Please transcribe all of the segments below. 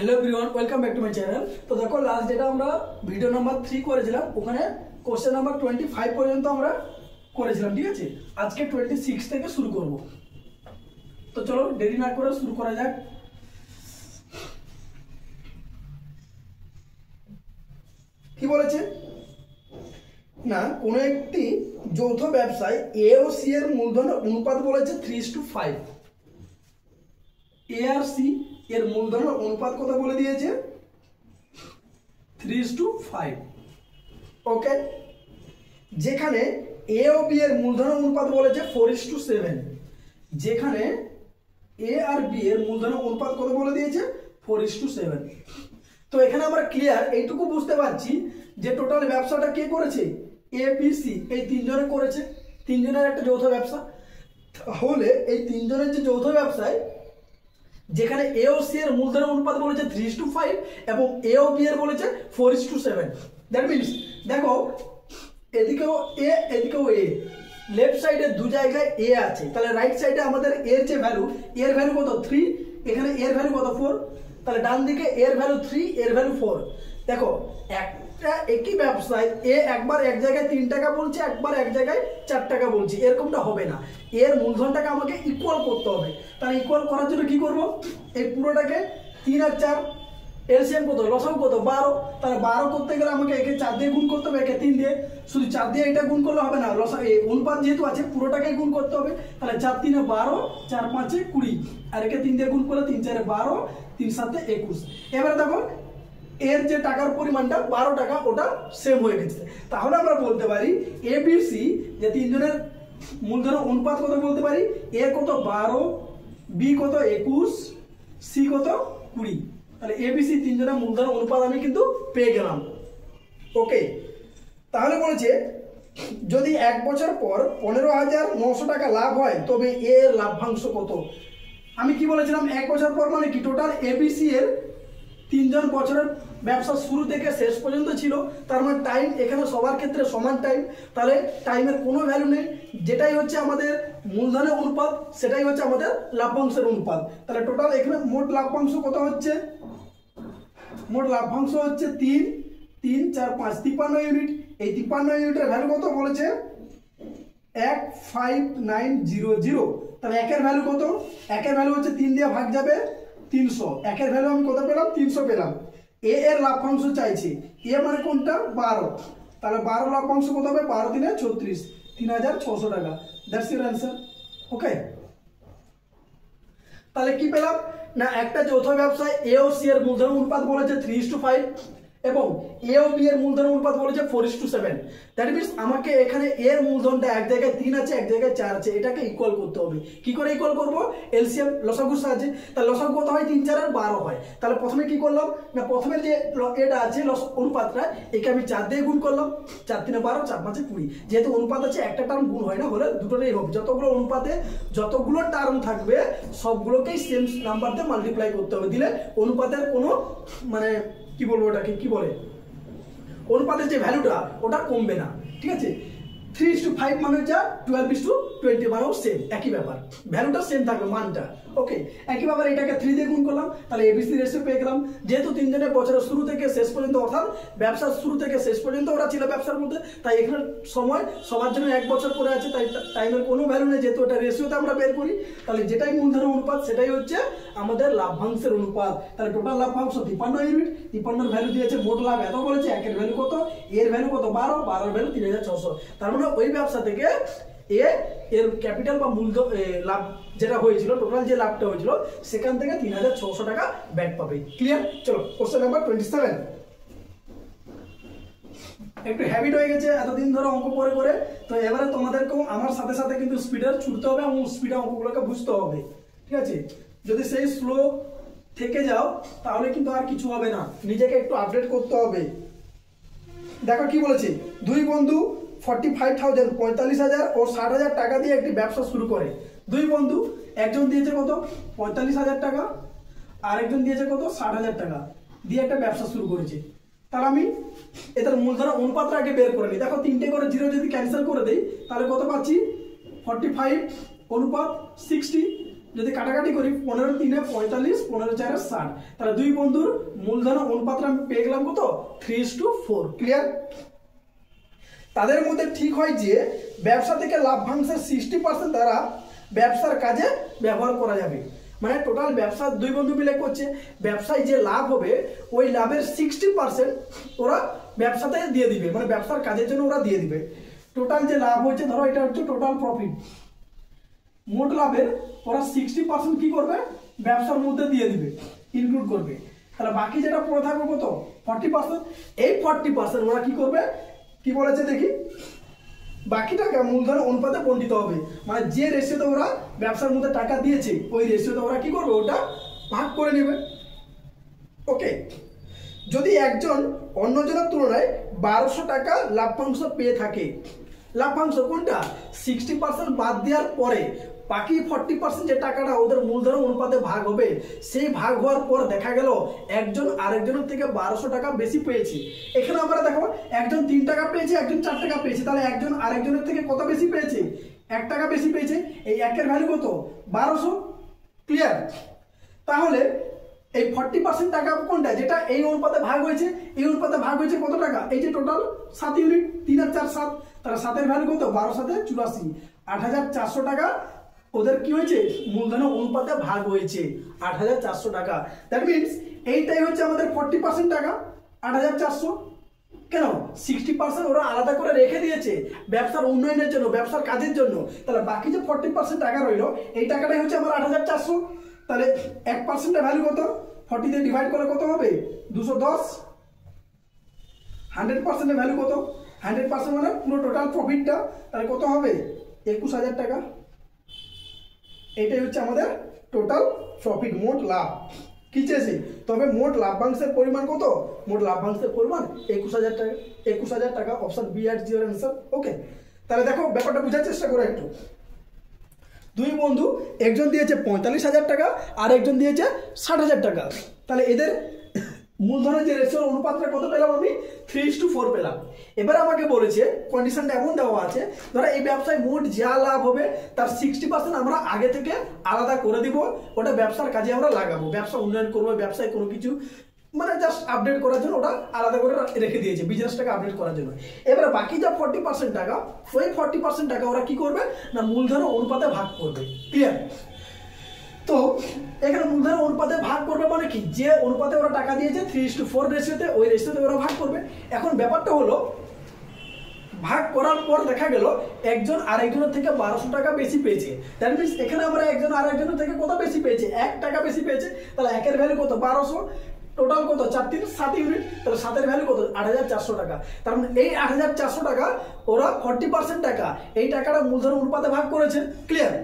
Hello everyone welcome back to my channel. तो देखो last যেটা আমরা ভিডিও নাম্বার 3 করেছিলাম ওখানে কোশ্চেন নাম্বার 25 পর্যন্ত আমরা করেছিলাম, ঠিক আছে। আজকে 26 থেকে শুরু করব। তো চলো দেরি না করে শুরু করা যাক। কি বলেছে না, কোন একটি যৌথ ব্যবসায় এ ও সি এর মূলধনের অনুপাত বলেছে 3:5। এ আর সি এর মূলধনের অনুপাত কত বলে দিয়েছে 3:5। ওকে, যেখানে এ ও বি এর মূলধনের অনুপাত বলেছে 4:7। যেখানে এ আর বি এর মূলধনের অনুপাত কত বলে দিয়েছে 4:7। তো এখানে আমরা ক্লিয়ার এইটুকু বুঝতে পারছি যে টোটাল ব্যবসাটা কে করেছে, এ বি সি এই তিনজনে করেছে। তিনজনের একটা যৌথ ব্যবসা, তাহলে এই তিনজনের যে যৌথ ব্যবসায় যেখানে এ ও সি এর মূলধনের অনুপাত বলেছে 3:5 এবং এ ও বি এর বলেছে 4:7। দ্যাট মিনস দেখো এদিকেও এ এদিকেও এ, লেফট সাইডে দু জায়গায় এ আছে, তাহলে রাইট সাইডে আমাদের এর যে ভ্যালু, এর ভ্যালু কত 3, এখানে এর ভ্যালু কত 4, তাহলে ডান দিকে এর ভ্যালু 3 এর ভ্যালু 4। দেখো একটা একই ব্যবসায় এ একবার এক জায়গায় 3 টাকা বলছে, একবার এক জায়গায় 4 টাকা বলছে, এরকমটা হবে না। এর মূলধনটাকে আমাকে ইকুয়াল করতে হবে। তাহলে ইকুয়াল করার জন্য কি করব, এই পুরোটাকে 3 আর 4 এলসিএম কত, লসাগু কত 12। তাহলে 12 করতে গেলে আমাকে একে 4 দিয়ে গুণ করতে হবে, একে 3 দিয়ে। শুধু 4 দিয়ে এটা গুণ করলে হবে না, অনুপাত যেহেতু আছে পুরোটাকে গুণ করতে হবে। তাহলে 4 3 12, 4 5 20, আর একে 3 দিয়ে গুণ করলে 3 4 12, 3 7 21। এবারে দেখো এর যে টাকার পরিমাণটা 12 টাকা, ওটা সেম হয়ে গেছে। তাহলে আমরা বলতে পারি এ বি সি যে তিনজনের মূলধনের অনুপাত কত বলতে পারি, এ কত 12, বি কত 21, সি কত 20। তাহলে এবিসি তিনজনের মূলধনের অনুপাত আমি কিন্তু পেয়ে গেলাম। ওকে, তাহলে বলেছে যদি 1 বছর পর 15,900 টাকা লাভ হয় তবে এর লাভ্যাংশ কত। আমি কি বলেছিলাম 1 বছর পর মানে কি, টোটাল এবিসি এর তিনজন বছরের ব্যবসা শুরু থেকে শেষ পর্যন্ত ছিল, তার মানে টাইম এখানে সবার ক্ষেত্রে সমান টাইম। তাহলে টাইমের কোনো ভ্যালু নেই, যেটাই হচ্ছে আমাদের মূলধনের অনুপাত সেটাই হচ্ছে আমাদের লাভ্যাংশের অনুপাত। তাহলে টোটাল এখানে মোট লাভ্যাংশ কত হচ্ছে, মোট লাভ্যাংশ হচ্ছে 3 3 4 5 53 ইউনিট। এই 53 ইউনিটের ভ্যালু কত বলেছে 15900। তাহলে একের ভ্যালু কত, একের ভ্যালু হচ্ছে 3 দিয়ে ভাগ যাবে 300। একের ভ্যালু আমি কত পেলাম 300 পেলাম। এ এর লাভ্যাংশ চাইছি, এ মানে কোনটা 12। তাহলে 12 লাভ্যাংশ কত হবে 12 3 36, 3600 টাকা। That's your answer. ওকে, তাহলে কি পেলাম না, একটা যৌথ ব্যবসায় এ ও সি এর মূলধনের অনুপাত বলেছে 3:5 এবং এ ও বি এর মূলধনের অনুপাত বলেছে 4:7। দ্যাট মিনস আমাকে এখানে এর মূলধনটা এক জায়গায় 3 আছে, এক জায়গায় 4 আছে, এটাকে ইকুয়াল করতে হবে। কি করে ইকুয়াল করব, এলসিএম লসাগুর সাহায্যে। তাহলে লসাগু কত হয় 3 4 আর 12 হয়। তাহলে প্রথমে কি করলাম না, প্রথমে যে এটা আছে অনুপাতটা, একে আমি 4 দিয়ে গুণ করলাম, 4 3 12, 4 5 20। যেহেতু অনুপাত আছে একটা টার্ম গুণ হয় না, হলে দুটোটাই হবে। যতগুলো অনুপাতে যতগুলো টার্ম থাকবে সবগুলোকেই সেম নাম্বার দিয়ে মাল্টিপ্লাই করতে হবে, দিলে অনুপাতের কোনো মানে কি বলবো ওটাকে কি বলে, অনুপাতের যে ভ্যালুটা ওটা কমবে না, ঠিক আছে। 3:5 মানে যা 12:20 মানেও সেম, একই ব্যাপার, ভ্যালুটা সেম থাকবে মানটা। ওকে, একই ব্যাপার এটাকে 3 দিয়ে গুণ করলাম, তাহলে এবিসি রেশিও পেয়ে গেলাম। যেহেতু তিনজনের বছরের শুরু থেকে শেষ পর্যন্ত, অর্থাৎ ব্যবসার শুরু থেকে শেষ পর্যন্ত ওরা ছিল ব্যবসার মধ্যে, তাই এখানে সময় সবার জন্য 1 বছর করে আছে, তাই টাইমের কোনো ভ্যালু নেই। যেহেতু এটা রেশিওতে আমরা বের করি, তাহলে যেটাই মূলধনের অনুপাত সেটাই হচ্ছে আমাদের লাভ্যাংশের অনুপাত। তাহলে টোটাল লাভ্যাংশ 53 ইউনিট। 53 ভ্যালু দিয়েছে, মোট লাভ এত বলেছে, একের ভ্যালু কত, এর ভ্যালু কত 12, 12 ভ্যালু 3600। তার মানে ওই ব্যবসা থেকে এর ক্যাপিটাল বা মূলধন লাভ যেটা হয়েছিল, টোটাল যে লাভটা হয়েছিল সেখান থেকে 3600 টাকা ব্যাক পাবে। ক্লিয়ার? চলো কোশ্চেন নাম্বার 27। একটু হ্যাবিট হয়ে গেছে এতদিন ধরে অঙ্ক করে করে, তো এবারে তোমাদেরকেও আমার সাথে সাথে কিন্তু স্পিডে ছুটতে হবে এবং স্পিডে অঙ্কগুলোকে বুঝতে হবে, ঠিক আছে। যদি সেই স্লো থেকে যাও তাহলে কিন্তু আর কিছু হবে না, নিজেকে একটু আপডেট করতে হবে। দেখো কি বলেছে, দুই বন্ধু 45,000 45,000 ও 60,000 টাকা দিয়ে একটি ব্যবসা শুরু করে। দুই বন্ধু, একজন দিয়েছে কত 45,000 টাকা, আর একজন দিয়েছে কত 60,000 টাকা দিয়ে একটা ব্যবসা শুরু করেছে। তাহলে আমি এদের মূলধনের অনুপাতটা আগে বের করে নিই। দেখো 3টে করে 0 যদি ক্যান্সেল করে দেই তাহলে কত পাচ্ছি 45 অনুপাত 60। যদি কাটাকাটি করি 15 3 45, 15 4 60, তাহলে দুই বন্ধুর মূলধন অনুপাতটা আমি পেয়ে গেলাম কত 3:4। ক্লিয়ার? তাদের মধ্যে ঠিক হয় যে ব্যবসা থেকে লাভ্যাংশের 60% দ্বারা ব্যবসার কাজে ব্যবহার করা যাবে। মানে টোটাল ব্যবসা দুই বন্ধু মিলে করছে, ব্যবসায় যে লাভ হবে ওই লাভের 60% ওরা ব্যবসাতে দিয়ে দিবে, মানে ব্যবসার কাজের জন্য ওরা দিয়ে দিবে। টোটাল যে লাভ হচ্ছে, ধরো এটা হচ্ছে টোটাল প্রফিট, মোট লাভের ওরা 60% কি করবে ব্যবসার মধ্যে দিয়ে দিবে, ইনক্লুড করবে। তাহলে বাকি যেটা পড়ে থাকবে কত 40%। এই 40% ওরা কি করবে, কি বলেছে দেখি, বাকি টাকা মূলধন অনুপাতে বণ্টিত হবে। মানে যে রেশিওতে ওরা ব্যবসার মধ্যে টাকা দিয়েছে ওই রেশিওতে ওরা কি করবে, ওটা ভাগ করে নেবে। ওকে, যদি একজন অন্যজনের তুলনায় 1200 টাকা লাভ্যাংশ পেয়ে থাকে, লাভ্যাংশ কোনটা 60% বাদ দেওয়ার পরে বাকি 40% যে টাকাটা ওদের মূলধন অনুপাতে ভাগ হবে, সেই ভাগ হওয়ার পর দেখা গেল একজন আরেকজনের থেকে 1200 টাকা বেশি পেয়েছে। এখানে আমরা দেখো একজন 3 টাকা পেয়েছে, একজন 4 টাকা পেয়েছে, তাহলে একজন আরেকজনের থেকে কত বেশি পেয়েছে, 1 টাকা বেশি পেয়েছে। এই একের ভ্যালু কত 1200। ক্লিয়ার? তাহলে এই 40% টাকা কোনটা, যেটা এই অনুপাতে ভাগ হয়েছে, এই অনুপাতে ভাগ হয়েছে কত টাকা, এই যে টোটাল 7 ইউনিট, 3 আর 4 7, তাহলে 7 এর ভ্যালু কত 12 7 84, 8400 টাকা ওদের কি হয়েছে মূলধনের অনুপাতে ভাগ হয়েছে 8400 টাকা। দ্যাট মিনস এইটাই হচ্ছে আমাদের 40% টাকা 8400। কেন 60% ওরা আলাদা করে রেখে দিয়েছে ব্যবসার উন্নয়নের জন্য, ব্যবসার কাজের জন্য। তাহলে বাকি যে 40% টাকা রইলো এই টাকাটাই হচ্ছে আমার 8400। তাহলে 1% এর ভ্যালু কত, 40 দিয়ে ডিভাইড করে কত হবে 210। 100% এর ভ্যালু কত, 100% মানে পুরো টোটাল প্রফিটটা, তাহলে কত হবে 21000 টাকা। এটাই হচ্ছে আমাদের টোটাল প্রফিট, মোট লাভ কি চেয়েছি। তবে মোট লাভ্যাংশের পরিমাণ কত, মোট লাভ্যাংশের পরিমাণ 21000 টাকা। 21000 টাকা, অপশন বি আর জিওর অ্যান্সার। ওকে, তাহলে দেখো ব্যাপারটা বোঝার চেষ্টা করো একটু। দুই বন্ধু, একজন দিয়েছে 45,000 টাকা আর একজন দিয়েছে 60,000 টাকা। তাহলে এদের মূলধনের যে রেশিওর অনুপাতটা কত পেলাম আমি 3:4 পেলাম। এবার আমাকে বলেছে কন্ডিশনটা এমন দেওয়া আছে, ধরো এই ব্যবসায় মোট যা লাভ হবে তার 60% আমরা আগে থেকে আলাদা করে দিব, ওটা ব্যবসার কাজে আমরা লাগাবো, ব্যবসা উন্নয়ন করবো, ব্যবসায় কোনো কিছু মানে জাস্ট আপডেট করার জন্য ওটা আলাদা করে রেখে দিয়েছে, বিজনেসটাকে আপডেট করার জন্য। এবার বাকি যা 40% টাকা, ওই 40% টাকা ওরা কি করবে না মূলধনের অনুপাতে ভাগ করবে। ক্লিয়ার? তো এখানে মূলধনের অনুপাতে ভাগ করবে মানে কি, যে অনুপাতে ওরা টাকা দিয়েছে 3:4 রেশিওতে, ওই রেশিওতে ওরা ভাগ করবে। এখন ব্যাপারটা হলো ভাগ করার পর দেখা গেল একজন আরেকজনের থেকে 1200 টাকা বেশি পেয়েছে। দ্যাট মিনস এখানে আমরা একজন আরেকজনের থেকে কত বেশি পেয়েছে, 1 টাকা বেশি পেয়েছে। তাহলে একের ভ্যালু কত 1200, টোটাল কত 4 3 7 ইউনিট, তাহলে 7 এর ভ্যালু কত 8400 টাকা। তার মানে এই 8400 টাকা ওরা 40% টাকা এই টাকাটা মূলধন অনুপাতে ভাগ করেছে। ক্লিয়ার?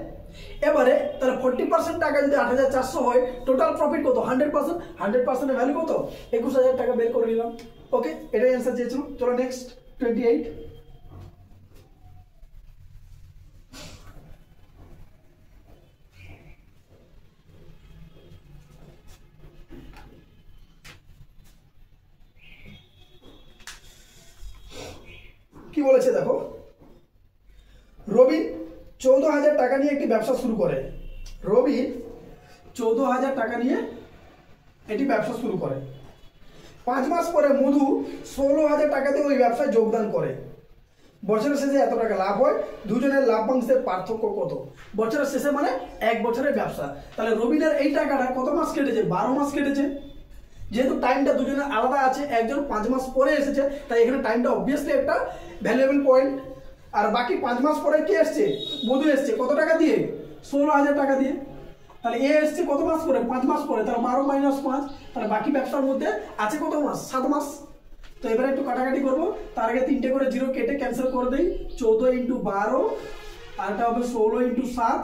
এবারে তাহলে 40% টাকা যদি 8400 হয়, টোটাল প্রফিট কত 100%, 100% এর ভ্যালু কত 21000 টাকা বের করে নিলাম। ওকে, এটাই অ্যান্সার চেয়েছিল। চলো নেক্সট 28। কি বলেছে দেখো, রবিন 14,000 টাকা নিয়ে একটি ব্যবসা শুরু করে। রবিন 14,000 টাকা নিয়ে একটি ব্যবসা শুরু করে। 5 মাস পরে মধু 16,000 টাকা দিয়ে ওই ব্যবসায় যোগদান করে। বছরের শেষে এত টাকা লাভ হয়, দুজনের লাভ্যাংশের পার্থক্য কত। বছরের শেষে মানে 1 বছরের ব্যবসা। তাহলে রবিনের এই টাকাটা কত মাস কেটেছে, 12 মাস কেটেছে। যেহেতু টাইমটা দুজনের আলাদা আছে, একজন 5 মাস পরে এসেছে, তাই এখানে টাইমটা অবভিয়াসলি একটা ভ্যালুয়েবল পয়েন্ট। আর বাকি 5 মাস পরে কে এসছে, মধু এসছে কত টাকা দিয়ে 16,000 টাকা দিয়ে। তাহলে এ এসছে কত মাস পরে, 5 মাস পরে, তাহলে 12 - 5, তাহলে বাকি ব্যবসার মধ্যে আছে কত মাস, 7 মাস। তো এবারে একটু কাটাকাটি করবো, তার আগে 3টে করে জিরো কেটে ক্যান্সেল করে দেই। 14 × 12 আর এটা হবে 16 × 7।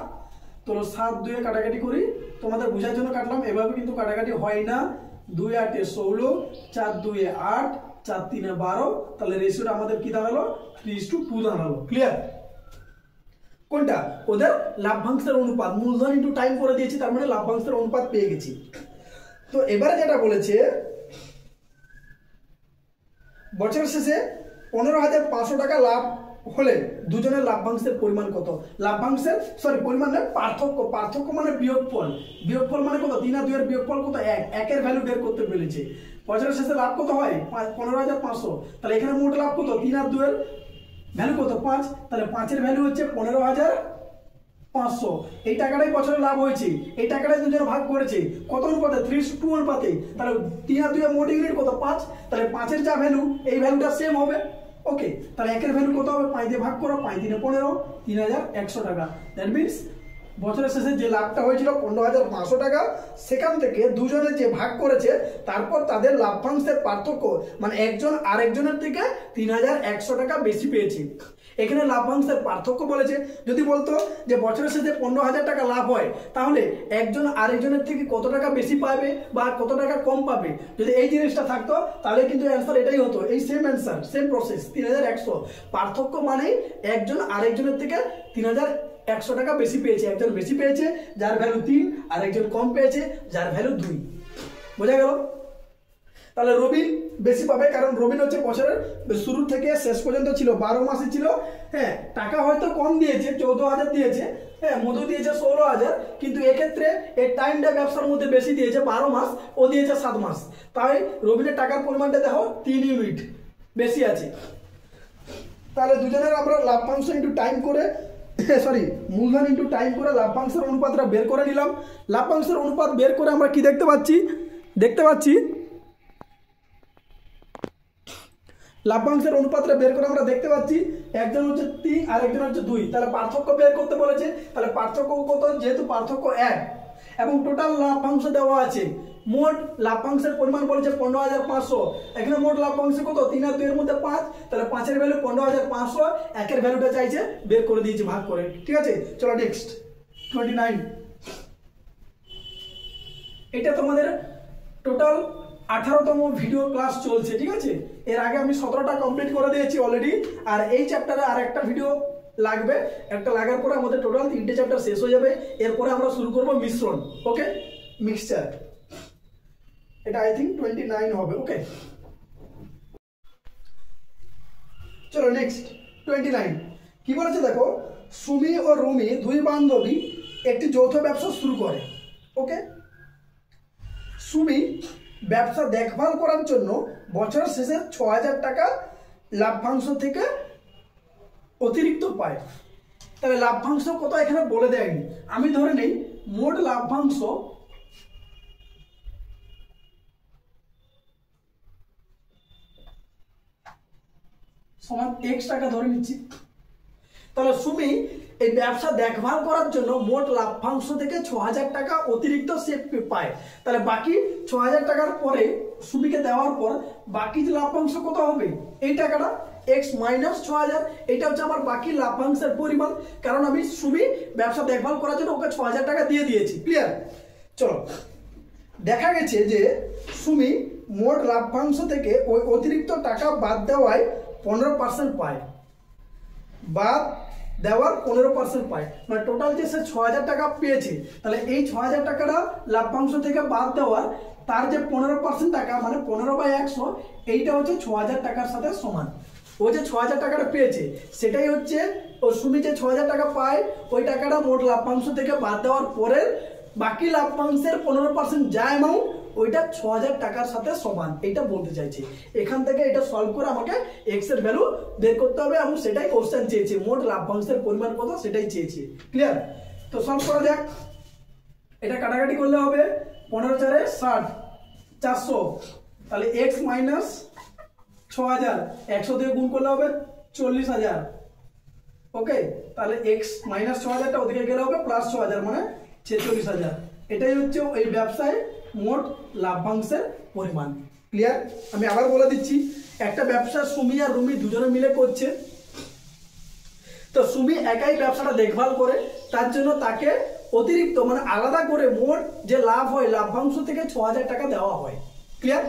তো 7 2 কাটাকাটি করি, তোমাদের বোঝার জন্য কাটলাম, এভাবে কিন্তু কাটাকাটি হয় না। 2 × 8 = 16, 4 × 2 = 8, 4 × 3 = 12। তাহলে রেশিওটা আমাদের কি দাঁড়ালো 3:2 দাঁড়ালো। ক্লিয়ার? কোনটা ওদের লাভ্যাংশের অনুপাত, মূলধন ইনটু টাইম করে দিয়েছি, তার মানে লাভ্যাংশের অনুপাত পেয়ে গেছি। তো এবারে যেটা বলেছে বছরের শেষে 15,500 টাকা লাভ হলে দুজনের লাভ্যাংশের পরিমাণ কত, লাভ্যাংশের সরি পরিমাণ নয় পার্থক্য, পার্থক্য মানে বিয়োগফল, বিয়োগফল মানে কত 3 আর 2 এর বিয়োগফল কত 1, 1 এর ভ্যালু বের করতে পেরেছে। বছরের শেষে লাভ কত হয় 15,500, তাহলে এখানে মোট লাভ কত 3 আর 2 এর ভ্যালু কত 5, তাহলে 5 এর ভ্যালু হচ্ছে 15,500। এই টাকাটাই বছরে লাভ হয়েছে, এই টাকাটাই দুজনে ভাগ করেছে কত অনুপাতে 3:2 অনুপাতে, তাহলে 3 আর 2 এর মোট ইউনিট কত 5, তাহলে 5 এর যা ভ্যালু এই ভ্যালুটা সেম হবে। ওকে, তাহলে 1 এর ভ্যালু কত হবে 5 দিয়ে ভাগ করো, 5 3 15, 3,100 টাকা। দ্যাট মিন্স বছরের শেষে যে লাভটা হয়েছিল 15,500 টাকা, সেখান থেকে দুজনে যে ভাগ করেছে তারপর তাদের লাভ্যাংশের পার্থক্য মানে একজন আরেকজনের থেকে 3,100 টাকা বেশি পেয়েছে। এখানে লাভ্যাংশের পার্থক্য বলেছে। যদি বলতো যে বছরের শেষে 15,000 টাকা লাভ হয়, তাহলে একজন আরেকজনের থেকে কত টাকা বেশি পাবে বা কত টাকা কম পাবে, যদি এই জিনিসটা থাকতো তাহলে কিন্তু অ্যান্সার এটাই হতো, এই সেম অ্যান্সার সেম প্রসেস 3,100। পার্থক্য মানে একজন আরেকজনের থেকে 3,100 টাকা বেশি পেয়েছে, একজন বেশি পেয়েছে যার ভ্যালু 3 আর একজন কম পেয়েছে যার ভ্যালু 2। বোঝা গেল? তাহলে রবিন বেশি পাবে, কারণ রবিন হচ্ছে বছরের শুরু থেকে শেষ পর্যন্ত ছিল, 12 মাসে ছিল। হ্যাঁ, টাকা হয়তো কম দিয়েছে, 14,000 দিয়েছে, হ্যাঁ মধু দিয়েছে 16,000, কিন্তু এক্ষেত্রে এর টাইমটা ব্যবসার মধ্যে বেশি দিয়েছে 12 মাস, ও দিয়েছে 7 মাস, তাই রবিনের টাকার পরিমাণটা দেখো 3 ইউনিট বেশি আছে। তাহলে দুজনের আমরা লাভ্যাংশ ইন্টু টাইম করে সরি মূলধন ইন্টু টাইম করে লাভ্যাংশের অনুপাতটা বের করে নিলাম। লাভ্যাংশের অনুপাত বের করে আমরা কি দেখতে পাচ্ছি, লাভ্যাংশের অনুপাতটা বের করে আমরা দেখতে পাচ্ছি একজন হচ্ছে 3 আর একজন হচ্ছে 2, তাহলে পার্থক্য বের করতে বলেছে। তাহলে পার্থক্য কত, যেহেতু পার্থক্য 1 এবং টোটাল লাভ্যাংশ দেওয়া আছে, মোট লাভ্যাংশের পরিমাণ বলেছে 15,500, এখানে মোট লাভ্যাংশ কত 3 আর 2 এর মধ্যে 5, তাহলে 5 এর ভ্যালু 15,500, 1 এর ভ্যালুটা চাইছে বের করে দিয়েছি ভাগ করে। ঠিক আছে, চলো নেক্সট 29। এটা তোমাদের টোটাল 18তম ভিডিও ক্লাস চলছে। ঠিক আছে, এর আগে আমি 17টা কমপ্লিট করে দিয়েছি অলরেডি, আর এই চ্যাপ্টারে আর একটা ভিডিও লাগবে, একটা লাগার পরে আমাদের টোটাল 3টে চ্যাপ্টার শেষ হয়ে যাবে। এরপরে আমরা শুরু করব মিশ্রণ। ওকে, মিক্সচার, এটা আই থিঙ্ক 29 হবে। ওকে, চলো নেক্সট 29 কি বলেছে দেখো, সুমি ও রুমি দুই বান্ধবী একটি যৌথ ব্যবসা শুরু করে। ওকে, সুমি ব্যবসা দেখভাল করার জন্য বছর শেষে 6,000 টাকা লাভ্যাংশ থেকে অতিরিক্ত পায়। তাহলে লাভ্যাংশ কত এখানে বলে দেয়নি, আমি ধরে নেই মোট লাভ্যাংশ সমান x টাকা ধরে নিচ্ছি। তাহলে সুমি এই ব্যবসা দেখভাল করার জন্য মোট লাভ্যাংশ থেকে 6,000 টাকা অতিরিক্ত সে পায়। তাহলে বাকি 6,000 টাকার পরে সুমিকে দেওয়ার পর বাকি যে লাভ্যাংশ কত হবে, এই টাকাটা x মাইনাস 6,000, এটা হচ্ছে আমার বাকি লাভ্যাংশের পরিমাণ, কারণ আমি সুমি ব্যবসা দেখভাল করার জন্য ওকে 6,000 টাকা দিয়ে দিয়েছি। ক্লিয়ার? চলো, দেখা গেছে যে সুমি মোট লাভ্যাংশ থেকে ওই অতিরিক্ত টাকা বাদ দেওয়ায় 15% পায়, বাদ দেওয়ার 15% পায়, মানে টোটাল যে সে 6,000 টাকা পেয়েছে, তাহলে এই 6,000 টাকাটা লাভ্যাংশ থেকে বাদ দেওয়ার তার যে 15% টাকা মানে 15/100, এইটা হচ্ছে 6,000 টাকার সাথে সমান। ও যে 6,000 টাকাটা পেয়েছে সেটাই হচ্ছে ও সুমি যে 6,000 টাকা পায়, ওই টাকাটা মোট লাভ্যাংশ থেকে বাদ দেওয়ার পরে বাকি লাভ্যাংশের 15% যা অ্যামাউন্ট ওইটা 6,000 টাকার সাথে সমান, এইটা বলতে চাইছে। এখান থেকে এটা সলভ করে আমাকে এক্স এর ভ্যালু বের করতে হবে এবং সেটাই কোশ্চেন চেয়েছে, মোট লাভ্যাংশের পরিমাণ কত সেটাই চেয়েছে। ক্লিয়ার? তো সলভ করা যাক। এটা কাটাকাটি করলে হবে 15 4 60, 400, তাহলে এক্স মাইনাস 6,000 100 দিয়ে গুণ করলে হবে 40,000। ওকে, তাহলে এক্স মাইনাস 6,000টা ওদিকে গেলে হবে প্লাস 6,000 মানে 46,000। এটাই হচ্ছে এই ব্যবসায় মোট লাভ্যাংশের পরিমাণ। ক্লিয়ার? আমি আবার বলে দিচ্ছি, একটা ব্যবসা সুমি আর রুমি দুজনে মিলে করছে। তো সুমি একাই ব্যবসাটা দেখভাল করে, তার জন্য তাকে অতিরিক্ত মানে আলাদা করে মোট যে লাভ হয় লাভ্যাংশ থেকে 6,000 টাকা দেওয়া হয়। ক্লিয়ার?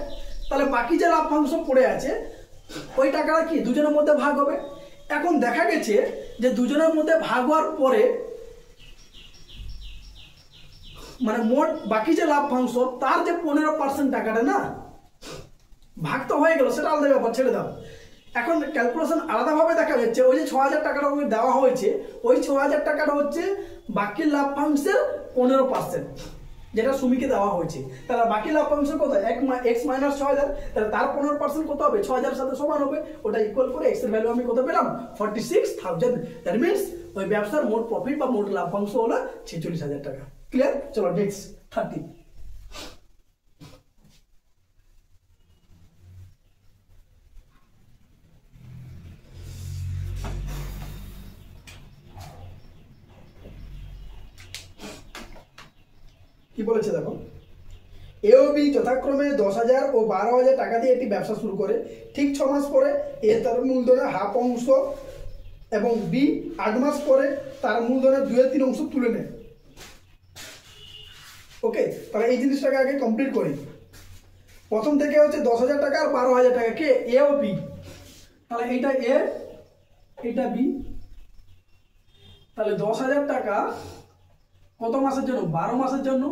তাহলে বাকি যে লাভ্যাংশ পড়ে আছে ওই টাকাটা কি দুজনের মধ্যে ভাগ হবে। এখন দেখা গেছে যে দুজনের মধ্যে ভাগ হওয়ার পরে মানে মোট বাকি যে লাভ্যাংশ তার যে 15% টাকাটা না ভাগ তো হয়ে গেল, সেটা আলাদা ব্যাপার, ছেড়ে দাও। এখন ক্যালকুলেশন আলাদাভাবে দেখা যাচ্ছে, ওই যে 6,000 টাকাটা দেওয়া হয়েছে, ওই 6,000 টাকাটা হচ্ছে বাকি লাভ্যাংশের 15%, যেটা সুমিকে দেওয়া হয়েছে। তাহলে বাকি লাভ্যাংশ কত, x মাইনাস 6,000, তাহলে তার 15% কত হবে, 6,000 সাথে সমান হবে। ওটা ইকুয়াল করে x এর ভ্যালু আমি কত পেলাম, 46,000। দ্যাট মিনস ওই ব্যবসার মোট প্রফিট বা মোট লাভ্যাংশ হলো 46,000 টাকা। ক্লিয়ার? চলো নেক্সট 30। কি বলেছে দেখো, এ ও বি যথাক্রমে 10,000 ও 12,000 টাকা দিয়ে একটি ব্যবসা শুরু করে। ঠিক 6 মাস পরে এ তার মূলধনের হাফ অংশ এবং বি 8 মাস পরে তার মূলধনের 2/3 অংশ তুলে নেয়। ওকে, তাহলে এই জিনিসটাকে আগে কমপ্লিট করি। প্রথম থেকে হচ্ছে 10,000 টাকা আর 12,000 টাকা, কে, এ ও বি। তাহলে এইটা এ, এইটা বি। তাহলে 10,000 টাকা কত মাসের জন্য, 12 মাসের জন্য,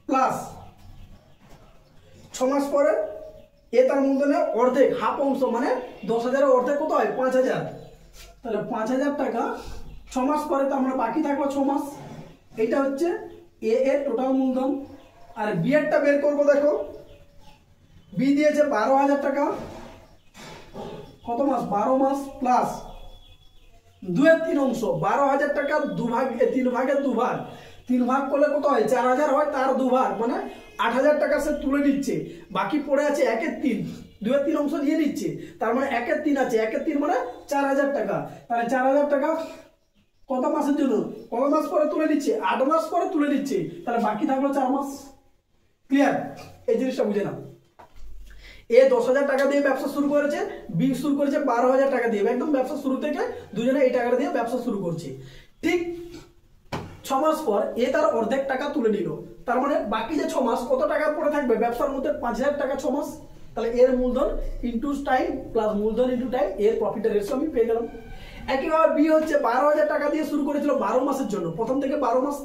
প্লাস 6 মাস পরে এ তার মূলধনের অর্ধেক, হাফ অংশ, মানে 10,000 এর অর্ধেক কত হয়, 5,000। তাহলে 5,000 টাকা 6 মাস পরে, তার মানে বাকি থাকলো 6 মাস। এইটা হচ্ছে এ এর টোটাল মূলধন। আর বি এরটা বের করবো, দেখো বি দিয়েছে 12,000 টাকা, কত মাস, 12 মাস, প্লাস 2/3 অংশ, 12,000 টাকা 3 ভাগের 2 ভাগ, 3 ভাগ করলে কত হয়, 4,000 হয়, তার 2 ভাগ, মানে 8,000 টাকা সে তুলে নিচ্ছে। বাকি পড়ে আছে 1/3, 2/3 অংশ দিয়ে নিচ্ছে, তার মানে 1/3 আছে, 1/3 মানে 4,000 টাকা। তাহলে 4,000 টাকা কত মাসের জন্য, কত মাস পরে তুলে নিচ্ছে, 8 মাস পরে তুলে নিচ্ছে। তাহলে বাকি থাকলো 4 মাস। ক্লিয়ার? এই জিনিসটা বুঝে নাও। এ 10,000 টাকা দিয়ে ব্যবসা শুরু করেছে, বি শুরু করেছে 12,000 টাকা দিয়ে। একদম ব্যবসা শুরু থেকে দুজনে এই টাকাটা দিয়ে ব্যবসা শুরু করছে। ঠিক 6 মাস পর এ তার অর্ধেক টাকা তুলে নিল। তার মানে বাকি যে 6 মাস কত টাকা পড়ে থাকবে ব্যবসার মধ্যে, 5,000 টাকা 6 মাস। তাহলে এর মূলধন ইন্টু টাইম প্লাস মূলধন ইন্টু টাইম, এর প্রফিটের রেশিও আমি পেয়ে গেলাম। একইভাবে বি হচ্ছে 12,000 টাকা দিয়ে শুরু করেছিল 12 মাসের জন্য, প্রথম থেকে 12 মাস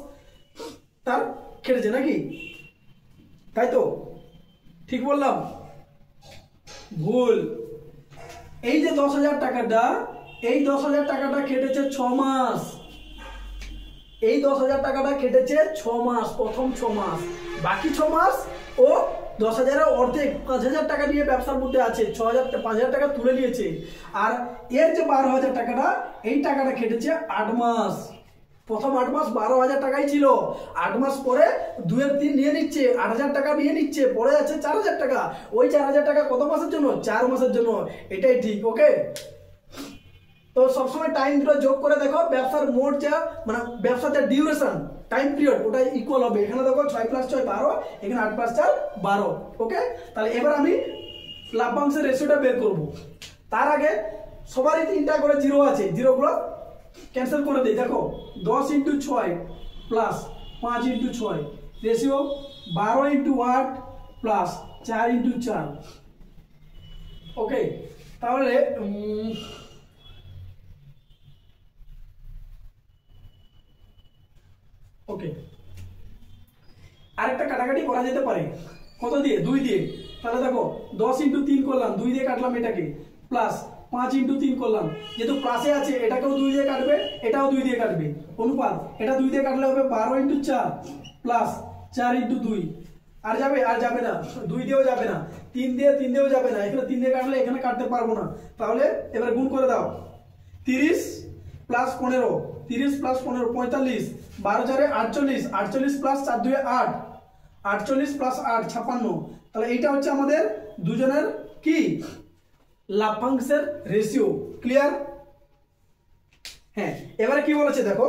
তার খেটেছে নাকি, তাই তো? ঠিক বললাম? ভুল। এই যে 10,000 টাকাটা, এই 10,000 টাকাটা খেটেছে 6 মাস। এই 10,000 টাকাটা খেটেছে 6 মাস, প্রথম 6 মাস। বাকি 6 মাস ও 10,000 এর অর্ধেক 5,000 টাকা নিয়ে ব্যবসার মধ্যে আছে, 5,000 টাকা তুলে নিয়েছে। আর এর যে 12,000 টাকাটা, এই টাকাটা খেটেছে 8 মাস। প্রথম 8 মাস 12,000 টাকাই ছিল, 8 মাস পরে 2/3 নিয়ে নিচ্ছে, 8,000 টাকা নিয়ে নিচ্ছে, পড়ে আছে 4,000 টাকা। ওই 4,000 টাকা কত মাসের জন্য, 4 মাসের জন্য। এটাই ঠিক। ওকে, তো সবসময় টাইম দুটো যোগ করে দেখো, ব্যবসার মোট যা মানে ব্যবসার যা ডিউরেশন, টাইম পিরিয়ড, ওটা ইকুয়াল হবে। এখানে দেখো 6 + 6 12, এখানে 8 + 4 12। ওকে, তাহলে এবার আমি লাভ্যাংশের রেশিওটা বের করব। তার আগে সবারই 3টা করে জিরো আছে, জিরোগুলো ক্যান্সেল করে দিই। দেখো 10 × 6 প্লাস 5 × 6, রেশিও 12 × 8 প্লাস 4 × 4। ওকে, তাহলে ওকে, আরেকটা কাটাকাটি করা যেতে পারে, কত দিয়ে, 2 দিয়ে। তাহলে দেখো 10 × 3 করলাম, 2 দিয়ে কাটলাম এটাকে, প্লাস 5 × 3 করলাম, যেহেতু প্লাসে আছে এটাকেও 2 দিয়ে কাটবে, এটাও 2 দিয়ে কাটবে, অনুপাত। এটা 2 দিয়ে কাটলে হবে 12 × 4 প্লাস 4 × 2। আর যাবে, আর যাবে না, 2 দিয়েও যাবে না, 3 দিয়েও যাবে না। এখানে 3 দিয়ে কাটলে এখানে কাটতে পারবো না। তাহলে এবার গুণ করে দাও, 30 + 15, 30 + 15 45, 12 × 4 48, 48 + 4 2 8, 48 + 8 56। তাহলে এইটা হচ্ছে আমাদের দুজনের কি, লাভ্যাংশের রেশিও। ক্লিয়ার? হ্যাঁ, এবারে কি বলেছে দেখো,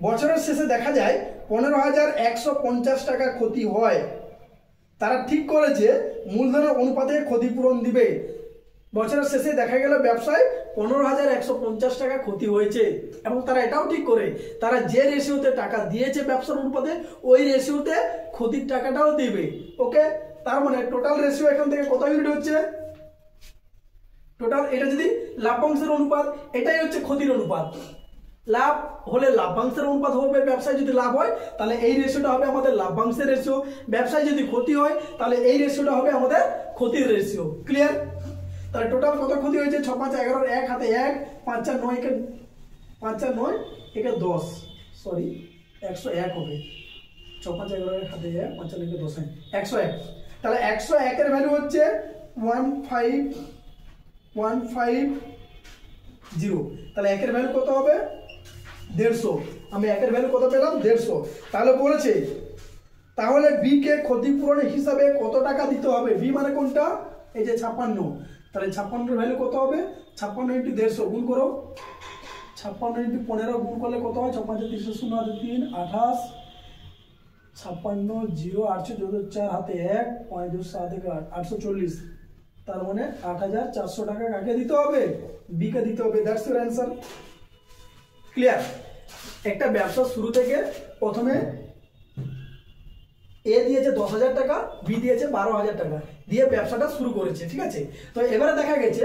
বছরের শেষে দেখা যায় 15,150 টাকা ক্ষতি হয়। তারা ঠিক করেছে মূলধনের অনুপাতে ক্ষতিপূরণ দিবে। বছরের শেষে দেখা গেল ব্যবসায় 15,150 টাকা ক্ষতি হয়েছে, এবং তারা এটাও ঠিক করে তারা যে রেশিওতে টাকা দিয়েছে ব্যবসার অনুপাতে, ওই রেশিওতে ক্ষতির টাকাটাও দিবে। ওকে, তার মানে টোটাল রেশিও এখান থেকে কত ইউনিট হচ্ছে, টোটাল এটা যদি লাভ্যাংশের অনুপাত, এটাই হচ্ছে ক্ষতির অনুপাত। লাভ হলে লাভ্যাংশের অনুপাত হবে, ব্যবসায় যদি লাভ হয় তাহলে এই রেশিওটা হবে আমাদের লাভ্যাংশের রেশিও, ব্যবসায় যদি ক্ষতি হয় তাহলে এই রেশিওটা হবে আমাদের ক্ষতির রেশিও। ক্লিয়ার? তাহলে টোটাল কত ক্ষতি হয়েছে? 6 5 11 1 হাতে 1 5 4 9 কে 5 4 9 একে 10, সরি 101 হবে। 6 5 11 1 হাতে 1 5 4 9 কে 10 101। তাহলে 101 এর ভ্যালু হচ্ছে 15150। তাহলে 1 এর ভ্যালু কত হবে? 150। আমি 1 এর ভ্যালু কত পেলাম? 150। তাহলে বলেছে তাহলে বি কে ক্ষতিপূরণ হিসাবে কত টাকা দিতে হবে? বি মানে কোনটা? এই যে 56। তাহলে 56 এর ভ্যালু কত হবে? 56 * 150 গুণ করো। 56 * 15 গুণ করলে কত হয়? 6 5 3 0 হাতে 3 28, 56 0 800 4 হাতে 1 5 2 7 8 840। তার মানে 8400 টাকা কাকে দিতে হবে? বি কে দিতে হবে। That's your answer. ক্লিয়ার? একটা ব্যবসা শুরু থেকে প্রথমে এ দিয়েছে 10,000 টাকা, বি দিয়েছে 12,000 টাকা দিয়ে ব্যবসাটা শুরু করেছে, ঠিক আছে? তো এবারে দেখা গেছে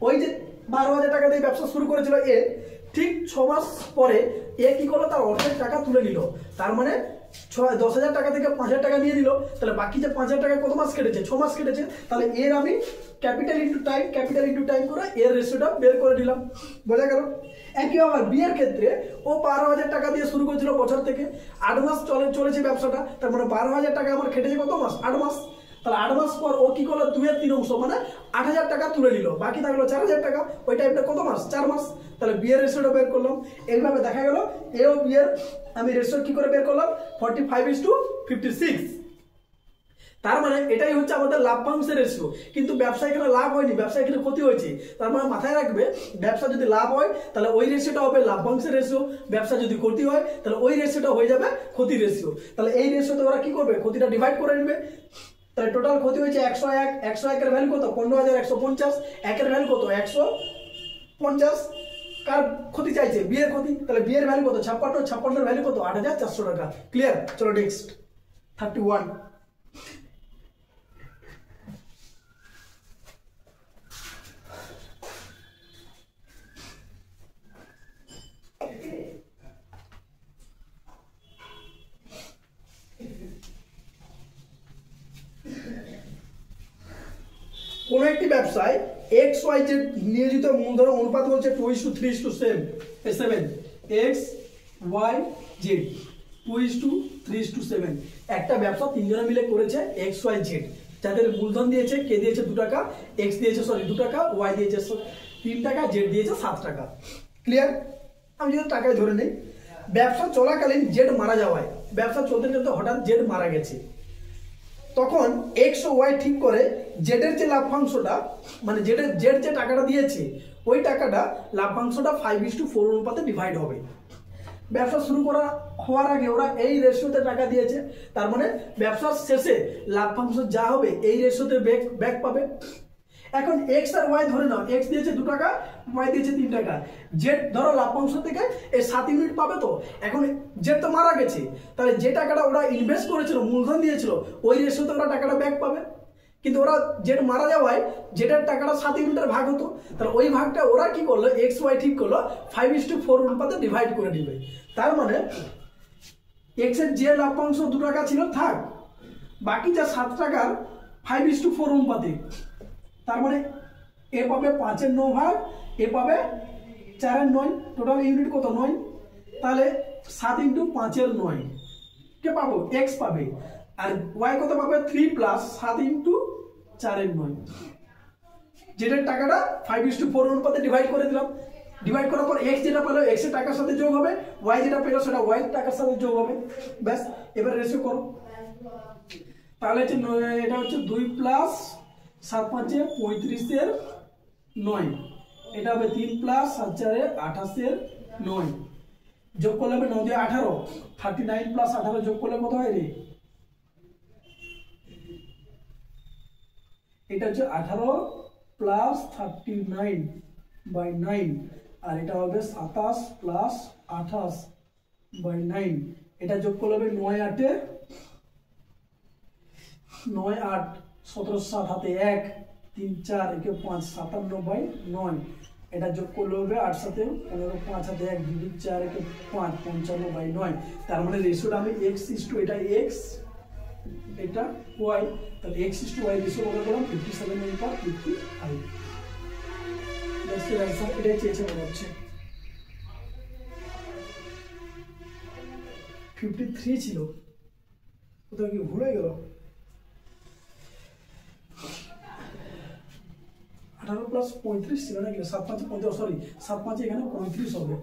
ওই যে 12,000 টাকা দিয়ে ব্যবসা শুরু করেছিল এ, ঠিক 6 মাস পরে এ কি করলো? তার অর্ধেক টাকা তুলে নিল। তার মানে 10,000 টাকা থেকে 5,000 টাকা নিয়ে নিল। তাহলে বাকি যে 5,000 টাকা কত মাস কেটেছে? 6 মাস কেটেছে। তাহলে এর আমি ক্যাপিটাল ইন্টু টাইম করে এর রেশিওটা বের করে দিলাম। বোঝা গেল? একই আবার বি এর ক্ষেত্রে ও 12,000 টাকা দিয়ে শুরু করেছিল বছর থেকে, 8 মাস চলেছে ব্যবসাটা। তার মানে 12,000 টাকা আমার খেটেছে কত মাস? 8 মাস। তাহলে 8 মাস পর ও কি করলো? 2 এর 3 অংশ মানে 8,000 টাকা তুলে নিল, বাকি থাকলো 4,000 টাকা। ওই টাইমটা কত মাস? 4 মাস। তাহলে বি এর রেশিওটা বের করলাম। এইভাবে দেখা গেল এ ও বি এর আমি রেশিও কি করে বের করলাম? 45:56। তার মানে এটাই হচ্ছে আমাদের লাভ্যাংশের রেশিও। কিন্তু ব্যবসা এখানে লাভ হয়নি, ব্যবসা এখানে ক্ষতি হয়েছে। তার মানে মাথায় রাখবে ব্যবসা যদি লাভ হয় তাহলে ওই রেশিওটা হবে লাভ্যাংশের রেশিও, ব্যবসা যদি ক্ষতি হয় তাহলে ওই রেশিওটা হয়ে যাবে ক্ষতির রেশিও। তাহলে এই রেশিওতে ওরা কি করবে? ক্ষতিটা ডিভাইড করে নেবে। তাহলে টোটাল ক্ষতি হয়েছে 101। 101 এর ভ্যালু কত? 15,150। 1 এর ভ্যালু কত? 150। কার ক্ষতি চাইছে? বি এর ক্ষতি। তাহলে বি এর ভ্যালু কত? 56। 56 এর ভ্যালু কত? 8,400 টাকা। ক্লিয়ার? চলো নেক্সট 31। কোন একটি ব্যবসায় XYZ নিয়োজিত মূলধন অনুপাত বলছে 2:3:7। XYZ 2:3:7। একটা ব্যবসা তিনজনে মিলে করেছে XYZ, যাদের মূলধন দিয়েছে কে দিয়েছে 2 টাকা, X দিয়েছে 2 টাকা, Y দিয়েছে 3 টাকা, Z দিয়েছে 7 টাকা। ক্লিয়ার? আমি যদি টাকায় ধরে নেই, ব্যবসা চলাকালীন জেড মারা যাওয়ায়, ব্যবসা চলতে চলতে হঠাৎ জেড মারা গেছে, তখন এক্স ও ওয়াই ঠিক করে জেডের যে লাভ্যাংশটা মানে জেড যে টাকাটা দিয়েছে ওই টাকাটা লাভ্যাংশটা 5:4 অনুপাতে ডিভাইড হবে। ব্যবসা শুরু হওয়ার আগে ওরা এই রেশিওতে টাকা দিয়েছে, তার মানে ব্যবসার শেষে লাভ্যাংশ যা হবে এই রেশিওতে ব্যাক পাবে। এখন এক্স আর ওয়াই ধরে নাও, এক্স দিয়েছে 2 টাকা, ওয়াই দিয়েছে 3 টাকা, জেড ধরো লাভ্যাংশ থেকে এই 7 ইউনিট পাবে। তো এখন জেড তো মারা গেছে, তাহলে যে টাকাটা ওরা ইনভেস্ট করেছিল, মূলধন দিয়েছিল, ওই রেশিওতে ওরা টাকাটা ব্যাক পাবে। কিন্তু ওরা জেড মারা যাওয়ায় জেডের টাকাটা 7 ইউনিটের ভাগ হতো, তাহলে ওই ভাগটা ওরা কি করলো? এক্স ওয়াই ঠিক করলো 5:4 অনুপাতে ডিভাইড করে দিবে। তার মানে এক্স এর যে লাভ্যাংশ 2 টাকা ছিল থাক, বাকি যা 7 টাকার 5:4 অনুপাতে, তার মানে এ পাবে 5-এর 9 ভাগ, এ পাবে 4-এর 9, টোটাল ইউনিট কত? 9। তাহলে 7 × 5-এর 9 কে পাবো? এক্স পাবে। আর ওয়াই কত পাবে? 3 + 7 × 4-এর 9। যেটার টাকাটা 5:4 অনুপাতে ডিভাইড করে দিলাম। ডিভাইড করার পর এক্স যেটা পেলো এক্স এর টাকার সাথে যোগ হবে, ওয়াই যেটা পেলো সেটা ওয়াই এর টাকার সাথে যোগ হবে। ব্যাস, এবার রেশিও করো। তাহলে হচ্ছে এটা হচ্ছে 2 + 7 × 5 = 35-এর 9, এটা হবে 3 + 7 × 4 = 28-এর 9, যোগ করলে হবে 9 × 18, 39 + 18 যোগ করলে কত হয় রে? এটা হচ্ছে 18 + 39/9, আর এটা হবে 27 + 28/9, এটা যোগ করলে হবে 9 × 8 17 7 হাতে 1 3 4 একে 5 57/9, এটা যোগ করলে হবে 8 সাথে 15, 5 হাতে 1, 2 4 1 5, 55/9। তার মানে রেশিওটা আমি এটা x এটা y, তাহলে x/y রেশিও কত করলাম 57/55। That's the answer. এটাই চেয়েছে মনে হচ্ছে। 53 ছিল, কোথাও কি ভুলে গেল? 18 + 35 ছিল নাকি? 7 5 35, সরি 7 5 এখানে 35 হবে।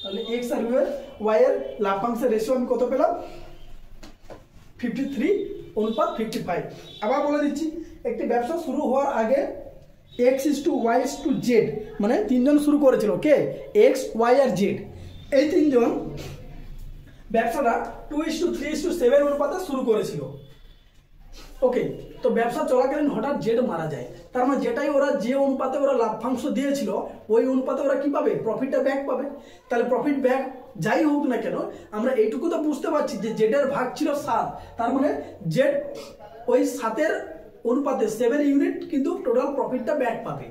তাহলে x আর y এর লভ্যাংশের রেশিও আমি কত পেলাম? 53:55। আবার বলে দিচ্ছি, একটি ব্যবসা শুরু হওয়ার আগে x/y/z মানে তিনজন শুরু করেছিল, কে? x, y আর z। এই তিনজন ব্যবসাটা 2:3:7 অনুপাতে শুরু করেছিল। ওকে, তো ব্যবসা চলাকালীন হঠাৎ জেড মারা যায়, তার মানে যেটাই ওরা যে অনুপাতে ওরা লাভ্যাংশ দিয়েছিল ওই অনুপাতে ওরা কি পাবে? প্রফিটটা ব্যাক পাবে। তাহলে প্রফিট ব্যাক যাই হোক না কেন, আমরা এইটুকু তো বুঝতে পারছি যে জেডের ভাগ ছিল 7, তার মানে জেড ওই 7-এর অনুপাতে 7 ইউনিট কিন্তু টোটাল প্রফিটটা ব্যাক পাবে।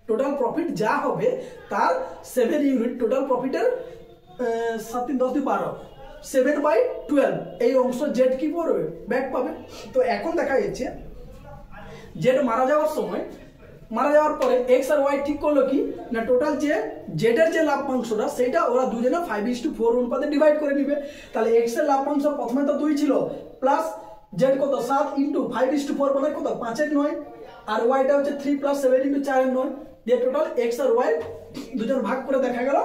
টোটাল প্রফিট যা হবে তার 7 ইউনিট টোটাল প্রফিটের 7 3 10 12 7/12 এই অংশ জেড কি করবে? ব্যাক পাবে। তো এখন দেখা যাচ্ছে জেড মারা যাওয়ার পরে এক্স আর ওয়াই ঠিক করলো কি না, টোটাল যে জেডের যে লাভ্যাংশটা সেটা ওরা দুজনে 5:4 অনুপাতে ডিভাইড করে নিবে। তাহলে এক্স এর লাভ্যাংশ প্রথমে তো 2 ছিল, প্লাস জেড কত 7 × 5:4 মানে কত 5/9, আর ওয়াইটা হচ্ছে 3 + 7 × 4/9 দিয়ে টোটাল এক্স আর ওয়াই দুজন ভাগ করে দেখা গেল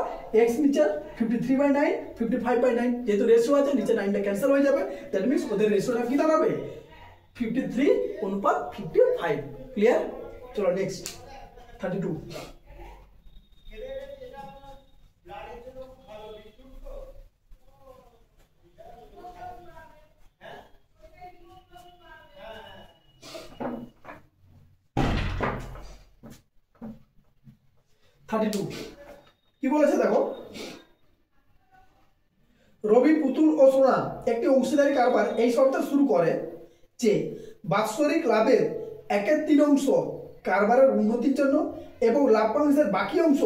x নিচে 53/9 55/9, যেহেতু রেশিও আছে নিচে 9টা ক্যান্সেল হয়ে যাবে। দ্যাট মিন্স ওদের রেশিওটা কি দাঁড়াবে? 53:55। ক্লিয়ার? চলো নেক্সট 32। কি বলেছে দেখো, রবি, পুতুল ও সোনা একটি অংশীদারি কারবার এই শর্তে শুরু করে যে বাৎসরিক লাভের 1/3 কারবারের উন্নতির জন্য এবং লাভ্যাংশের বাকি অংশ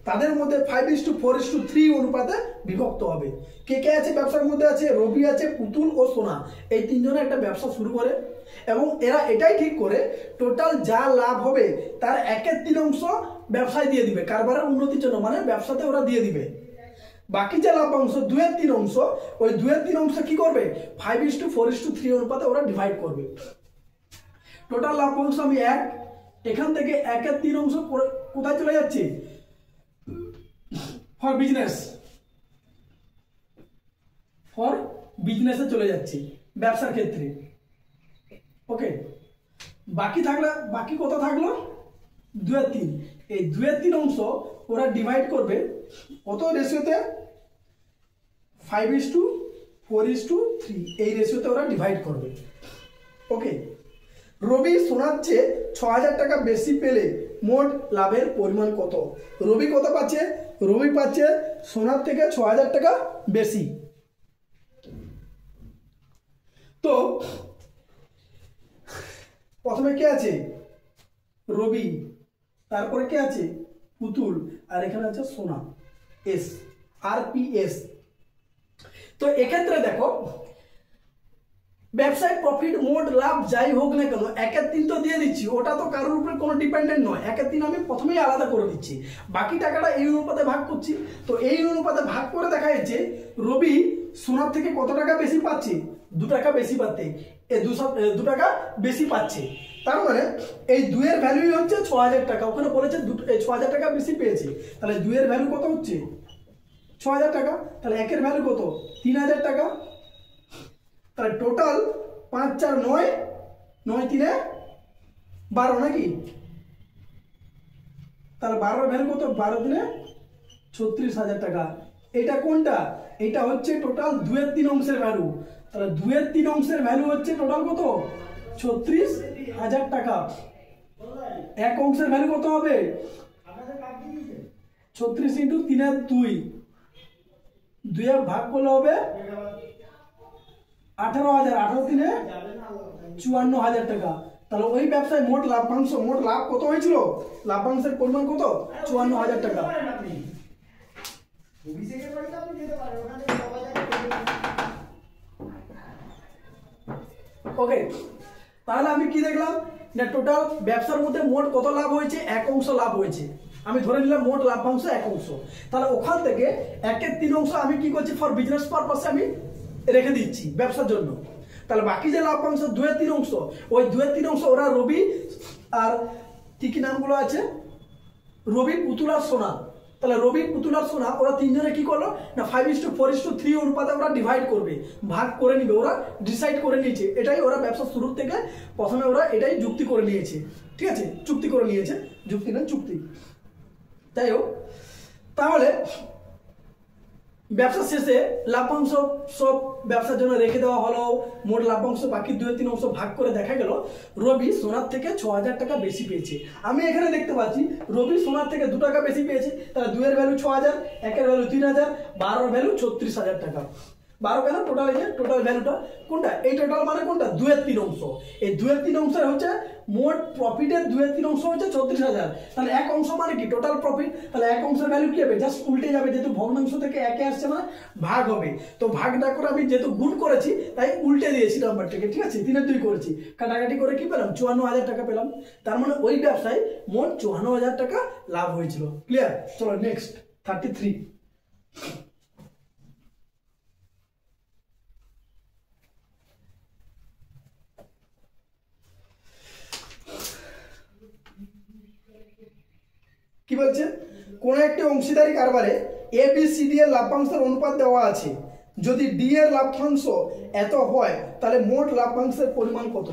তাদের মধ্যে 5:4:3 অনুপাতে বিভক্ত হবে। কে কে আছে ব্যবসার মধ্যে? আছে রবি, আছে পুতুল ও সোনা। এই তিনজনে একটা ব্যবসা শুরু করে এবং এরা এটাই ঠিক করে টোটাল যা লাভ হবে তার 1/3 ব্যবসায় দিয়ে দিবে কারবারের উন্নতির জন্য, মানে ব্যবসাতে ওরা দিয়ে দিবে। বাকি যে লাভ্যাংশ 2/3 ওই 2/3 কি করবে? 5:4:3 অনুপাতে ওরা ডিভাইড করবে। টোটাল লাভ্যাংশ আমি 1, এখান থেকে 1/3 কোথায় চলে যাচ্ছে? ফর বিজনেসে চলে যাচ্ছে, ব্যবসার ক্ষেত্রে। ওকে, বাকি কত থাকলো? 2/3। এই 2/3 ওরা ডিভাইড করবে কত রেশিওতে? 5:4:3 এই রেশিওতে ওরা ডিভাইড করবে। ওকে, রবি সোনার চেয়ে 6,000 টাকা বেশি পেলে মোট লাভের পরিমাণ কত? রবি কত পাচ্ছে? রবি পাচ্ছে সোনার থেকে 6,000 টাকা বেশি। তো প্রথমে কে আছে? রবি, তারপরে কে আছে? পুতুল, আর এখানে আছে সোনা, এস, RPS। তো এক্ষেত্রে দেখো ব্যবসায় প্রফিট মোট লাভ যাই হোক না কেন 1/3 তো দিয়ে দিচ্ছি, ওটা তো কারোর উপরে কোনো ডিপেন্ডেন্ট নয়। 1/3 আমি প্রথমেই আলাদা করে দিচ্ছি, বাকি টাকাটা এই অনুপাতে ভাগ করছি। তো এই অনুপাতে ভাগ করে দেখা যাচ্ছে রবি সোনার থেকে কত টাকা বেশি পাচ্ছে? 2 টাকা বেশি পাচ্ছে, 2 টাকা বেশি পাচ্ছে। তার মানে এই 2 এর ভ্যালুই হচ্ছে 6,000 টাকা। ওখানে বলেছে 6,000 টাকা বেশি পেয়েছে, তাহলে 2 এর ভ্যালু কত হচ্ছে? 6,000 টাকা। তাহলে 1 এর ভ্যালু কত? 3,000 টাকা। তাহলে টোটাল 5 4 9 9 3 12 নাকি? তাহলে 12 এর ভ্যালু কত? 12 3 36,000 টাকা। এটা কোনটা? এটা হচ্ছে টোটাল 2/3 ভ্যালু। তাহলে 2/3 ভ্যালু হচ্ছে টোটাল কত? 36,000 টাকা। এক অংশের ভ্যালু কত হবে? 36 × 3 2 2 ভাগ করলে হবে 18,000, 18 দিনে 54,000 টাকা। তাহলে ওই ব্যবসায় মোট লাভ্যাংশ, মোট লাভ কত হয়েছিল? লাভ্যাংশের পরিমাণ কত? 54,000 টাকা। ওকে, তাহলে আমি কি দেখলাম না, টোটাল ব্যবসার মধ্যে মোট কত লাভ হয়েছে? 1 অংশ লাভ হয়েছে। আমি ধরে নিলাম মোট লাভ্যাংশ 1 অংশ। তাহলে ওখান থেকে 1/3 অংশ আমি কি করছি? ফর বিজনেস পারপাসে আমি রেখে দিচ্ছি ব্যবসার জন্য। তাহলে বাকি যে লাভ্যাংশ 2/3 অংশ, ওই 2/3 অংশ ওরা রবি আর কি নামগুলো আছে, রবি, পুতুল আর সোনা। তাহলে রবি, পুতুল আর সোনা ওরা তিনজনে কি করলো না 5:4:3 অনুপাতে ওরা ডিভাইড করবে, ভাগ করে নিবে। ওরা ডিসাইড করে নিয়েছে, এটাই ওরা ব্যবসা শুরুর থেকে প্রথমে ওরা এটাই যুক্তি করে নিয়েছে। ঠিক আছে, চুক্তি করে নিয়েছে, যুক্তি না চুক্তি। তাই হোক, তাহলে ব্যবসা শেষে লাভ্যাংশ সব ব্যবসার জন্য রেখে দেওয়া হলো। মোট লাভ্যাংশ বাকি 2/3 অংশ ভাগ করে দেখা গেল রবি সোনার থেকে 6,000 টাকা বেশি পেয়েছে। আমি এখানে দেখতে পাচ্ছি রবি সোনার থেকে 2 টাকা বেশি পেয়েছে। তাহলে 2 এর ভ্যালু 6,000, 1 এর ভ্যালু 3,000, 12 এর ভ্যালু 36,000 টাকা। 12 কেন? টোটাল, এই যে টোটাল ভ্যালুটা কোনটা? এই টোটাল মানে কোনটা? 2/3 অংশ। এই 2/3 অংশের হচ্ছে মোট প্রফিটের 2/3 অংশ হচ্ছে 36,000। তাহলে 1 অংশ মানে কি? Total profit. তাহলে 1 অংশের ভ্যালু কি হবে? জাস্ট উল্টে যাবে, যেহেতু ভগ্নাংশ থেকে 1 আসছে মানে ভাগ হবে। তো ভাগটা করে আমি যেহেতু গুণ করেছি তাই উল্টে দিয়েছি নাম্বারটাকে। ঠিক আছে, 3 এর 2 করেছি, কাটাকাটি করে কি পেলাম? 54,000 টাকা পেলাম। তার মানে ওই ব্যবসায় মোট 54,000 টাকা লাভ হয়েছিল। ক্লিয়ার? চলো নেক্সট 33। কি বলছে? কোন একটি অংশীদারি কারবারে ABCD এর লাভ্যাংশের অনুপাত দেওয়া আছে। যদি ডি এর লাভ্যাংশ এত হয় তাহলে মোট লাভ্যাংশের পরিমাণ কত?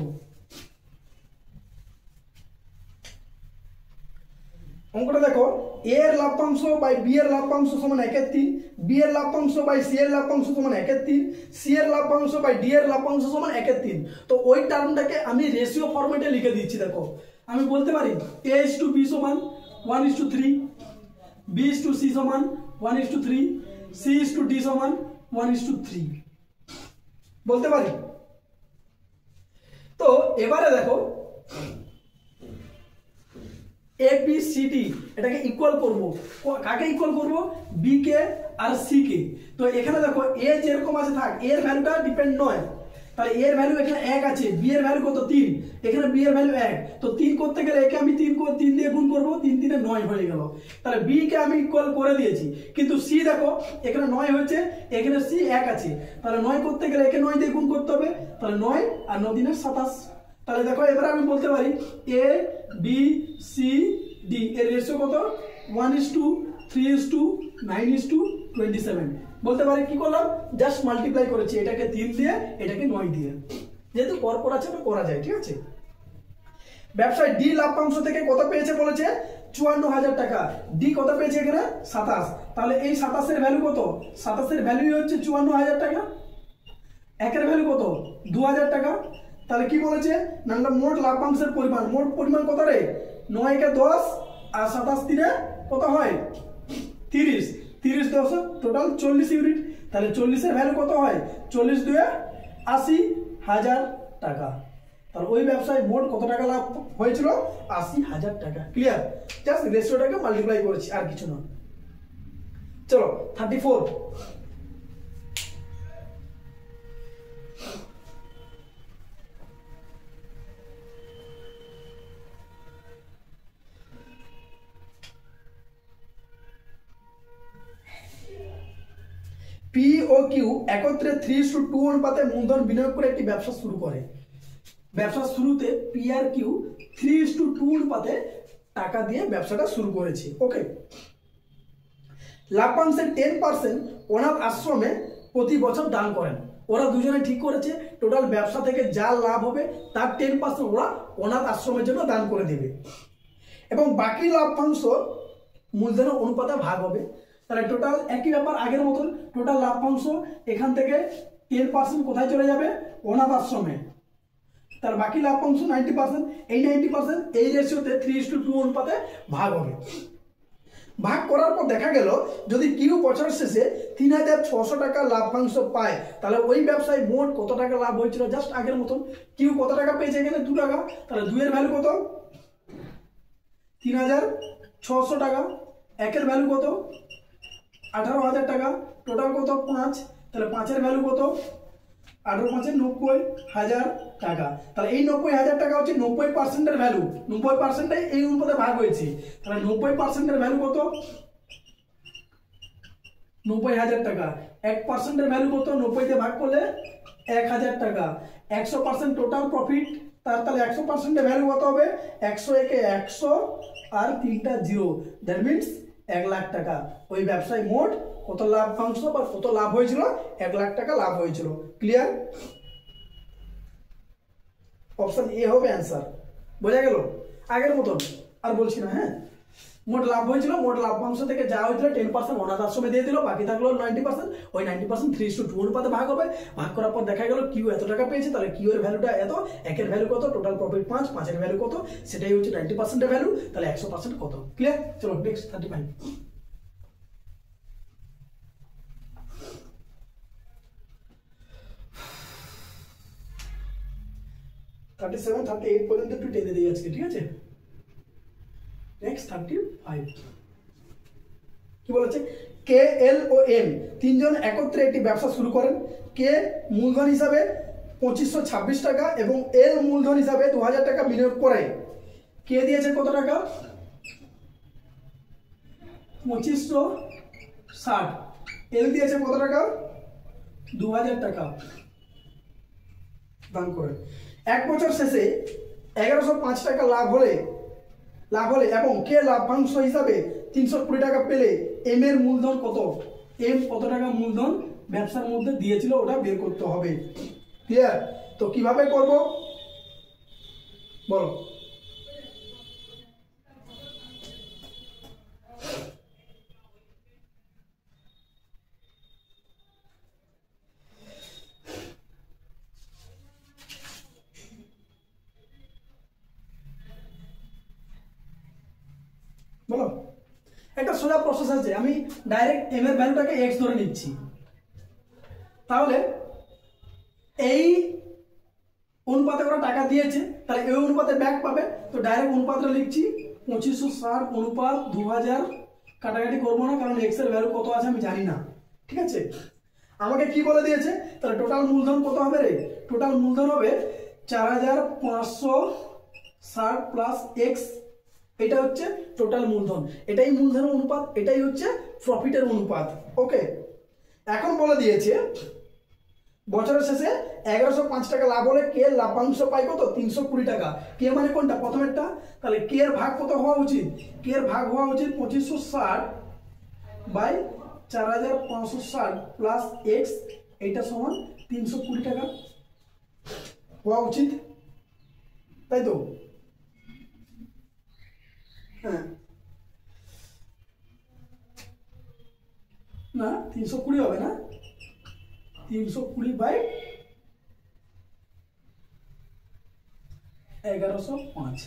অঙ্কটা দেখো, এ এর লাভ্যাংশ বাই বি এর লাভ্যাংশ সমান 1/3, বি এর লাভ্যাংশ বাই সি এর লাভ্যাংশ সমান 1/3, সি এর লাভ্যাংশ বাই ডি এর লাভ্যাংশ সমান 1/3। তো ওই টার্মটাকে আমি রেশিও ফরম্যাটে লিখে দিচ্ছি। দেখো, আমি বলতে পারি A:B সমান 1:3, B:C সমান 1:3, C:D সমান 1:3 বলতে পারি। তো এবারে দেখো ABCD এটাকে ইকুয়াল করব। কাকে ইকুয়াল করব? বি কে আর সি কে। তো এখানে দেখো এ যেরকম আছে থাক, এর ভ্যালুটা ডিপেন্ড নয়। তাহলে এর ভ্যালু এখানে 1 আছে, বি এর ভ্যালু কত? 3, এখানে বি এর ভ্যালু 1। তো 3 করতে গেলে একে আমি 3 দিয়ে গুণ করব, 3 3 9 হয়ে গেল। তাহলে বি কে আমি ইকুয়াল করে দিয়েছি, কিন্তু সি দেখো এখানে 9 হয়েছে, এখানে সি 1 আছে। তাহলে 9 করতে গেলে একে 9 দিয়ে গুণ করতে হবে। তাহলে 9 আর 9 × 27। তাহলে দেখো এবারে আমি বলতে পারি এ বি সি ডি এর রেশিও কত? 1:3:9:27 বলতে পারি। কি করলাম? জাস্ট মাল্টিপ্লাই করেছি, এটাকে 3 দিয়ে এটাকে 9 দিয়ে, যেহেতু পরপর আছে তো করা যায়। ঠিক আছে, ব্যবসায় ডি লাভ্যাংশ থেকে কত পেয়েছে বলেছে? 54,000 টাকা। ডি কত পেয়েছে এখানে? 27। তাহলে এই 27 এর ভ্যালু কত? 27 এর ভ্যালু হচ্ছে 54,000 টাকা। 1 এর ভ্যালু কত? 2,000 টাকা। তাহলে কি বলেছে না, মোট লাভ্যাংশের পরিমাণ, মোট পরিমাণ কত রে? 9 কে 10 আর 27 3 কত হয়? 30, 30 10 টোটাল 40 ইউনিট। তাহলে 40 এর ভ্যালু কত হয়? 40 2 80,000 টাকা। তাহলে ওই ব্যবসায় মোট কত টাকা লাভ হয়েছিল? 80,000 টাকা। ক্লিয়ার? জাস্ট রেশিওটাকে মাল্টিপ্লাই করেছি, আর কিছু না। চলো 34। পি ও কিউ একত্রে 3:2 অনুপাতে মূলধন বিনিয়োগ করে একটি ব্যবসা শুরু করে। ব্যবসার শুরুতে পি আর কিউ 3:2 অনুপাতে টাকা দিয়ে ব্যবসাটা শুরু করেছে। ওকে, লাভ্যাংশের 10% অনাথ আশ্রমে প্রতি বছর দান করেন। ওরা দুজনে ঠিক করেছে টোটাল ব্যবসা থেকে যা লাভ হবে তার 10% ওরা অনাথ আশ্রমের জন্য দান করে দেবে, এবং বাকি লাভ্যাংশ মূলধনের অনুপাতে ভাগ হবে। তাহলে টোটাল একই ব্যাপার, আগের মতন টোটাল লাভ্যাংশ এখান থেকে 10% কোথায় চলে যাবে? অনাথ আশ্রমে। তার বাকি লাভ্যাংশ 90%, এই 90% এই রেশিওতে 3:2 অনুপাতে ভাগ হবে। ভাগ করার পর দেখা গেল যদি কিউ বছরের শেষে ৩,৬০০ টাকা লাভ্যাংশ পায়, তাহলে ওই ব্যবসায় মোট কত টাকা লাভ হয়েছিল? জাস্ট আগের মতন কিউ কত টাকা পেয়েছে, এখানে 2 টাকা, তাহলে 2 এর ভ্যালু কত? ৩,৬০০ টাকা। একের ভ্যালু কত? 18,000 টাকা। টোটাল কত? 5। তাহলে 5 এর ভ্যালু কত? 18 5 90,000 টাকা। তাহলে এই 90,000 টাকা হচ্ছে 90% ভ্যালু। 90% এই অনুপাতে ভাগ হয়েছে। তাহলে 90% ভ্যালু কত? 90,000 টাকা। 1% ভ্যালু কত? 90 তে ভাগ করলে 1,000 টাকা। 100% টোটাল প্রফিট, তাহলে 100% ভ্যালু কত হবে? 100 একে 100 আর 3টা 0, দ্যাট মিনস 1 লাখ টাকা। ওই ব্যবসায় মোট কত লাভ্যাংশ বা কত লাভ হয়েছিল? 1 লাখ টাকা লাভ হয়েছিল। ক্লিয়ার? অপশন এ হবে অ্যান্সার। বোঝা গেল? আগের মতন আর বলছি না। হ্যাঁ, মোট লাভ হয়েছিল, মোট লাভ্যাংশ থেকে যা হয়েছিল 10% ওনার আশ্রমে দিয়ে দিল, বাকি থাকলো 90%। ওই 90% 3:2 অনুপাতে ভাগ হবে। ভাগ করার পর দেখা গেল কিউ এত টাকা পেয়েছে, তাহলে কিউ এর ভ্যালুটা এত, একের ভ্যালু কত, টোটাল প্রফিট 5, 5 এর ভ্যালু কত, সেটাই হচ্ছে 90% এর ভ্যালু। তাহলে 100% কত? ক্লিয়ার? চলো নেক্সট 35। 37 38 পর্যন্ত একটু টেনে দিই আজকে, ঠিক আছে? নেক্সট 35 কি বলেছে? কে, এল ও এম তিনজন একত্রে একটি ব্যবসা শুরু করেন। কে মূলধন হিসাবে 2526 টাকা এবং এল মূলধন হিসাবে 2000 টাকা বিনিয়োগ করে। কে দিয়েছে কত টাকা? 2560। এল দিয়েছে কত টাকা? 2000 টাকা দান করে। 1 বছর শেষে 1105 টাকা লাভ হলে এবং কে লাভ্যাংশ হিসাবে 320 টাকা পেলে এম এর মূলধন কত? এম কত টাকা মূলধন ব্যবসার মধ্যে দিয়েছিল, ওটা বের করতে হবে। ক্লিয়ার? তো কিভাবে করব বলো? বলো, একটা সোজা প্রসেস আছে। আমি ডাইরেক্ট এম এর ভ্যালুটাকে এক্স ধরে নিচ্ছি, তাহলে এই অনুপাতে ওরা টাকা দিয়েছে, তাহলে এই অনুপাতে ব্যাক পাবে। তো ডাইরেক্ট অনুপাতটা লিখছি 2560 অনুপাত 2000, কাটাকাটি করবো না কারণ এক্স এর ভ্যালু কত আছে আমি জানি না। ঠিক আছে? আমাকে কি বলে দিয়েছে? তাহলে টোটাল মূলধন কত হবে রে? টোটাল মূলধন হবে 4560 প্লাস এক্স। এটা হচ্ছে টোটাল মূলধন, এটাই মূলধনের অনুপাত, এটাই হচ্ছে প্রফিটের অনুপাত। ওকে, এখন বলে দিয়েছে বছরের শেষে 1105 টাকা লাভ হলে কে লাভ্যাংশ পায় কত? 320 টাকা। কে মানে কোনটা? প্রথমেরটা। তাহলে কে এর ভাগ কত হওয়া উচিত? কে এর ভাগ হওয়া উচিত 2560 বাই 4560 প্লাস এক্স, এটা সমান 320 টাকা হওয়া উচিত, তাই তো? হ্যাঁ, না 320 হবে না, 320 বাই 1105।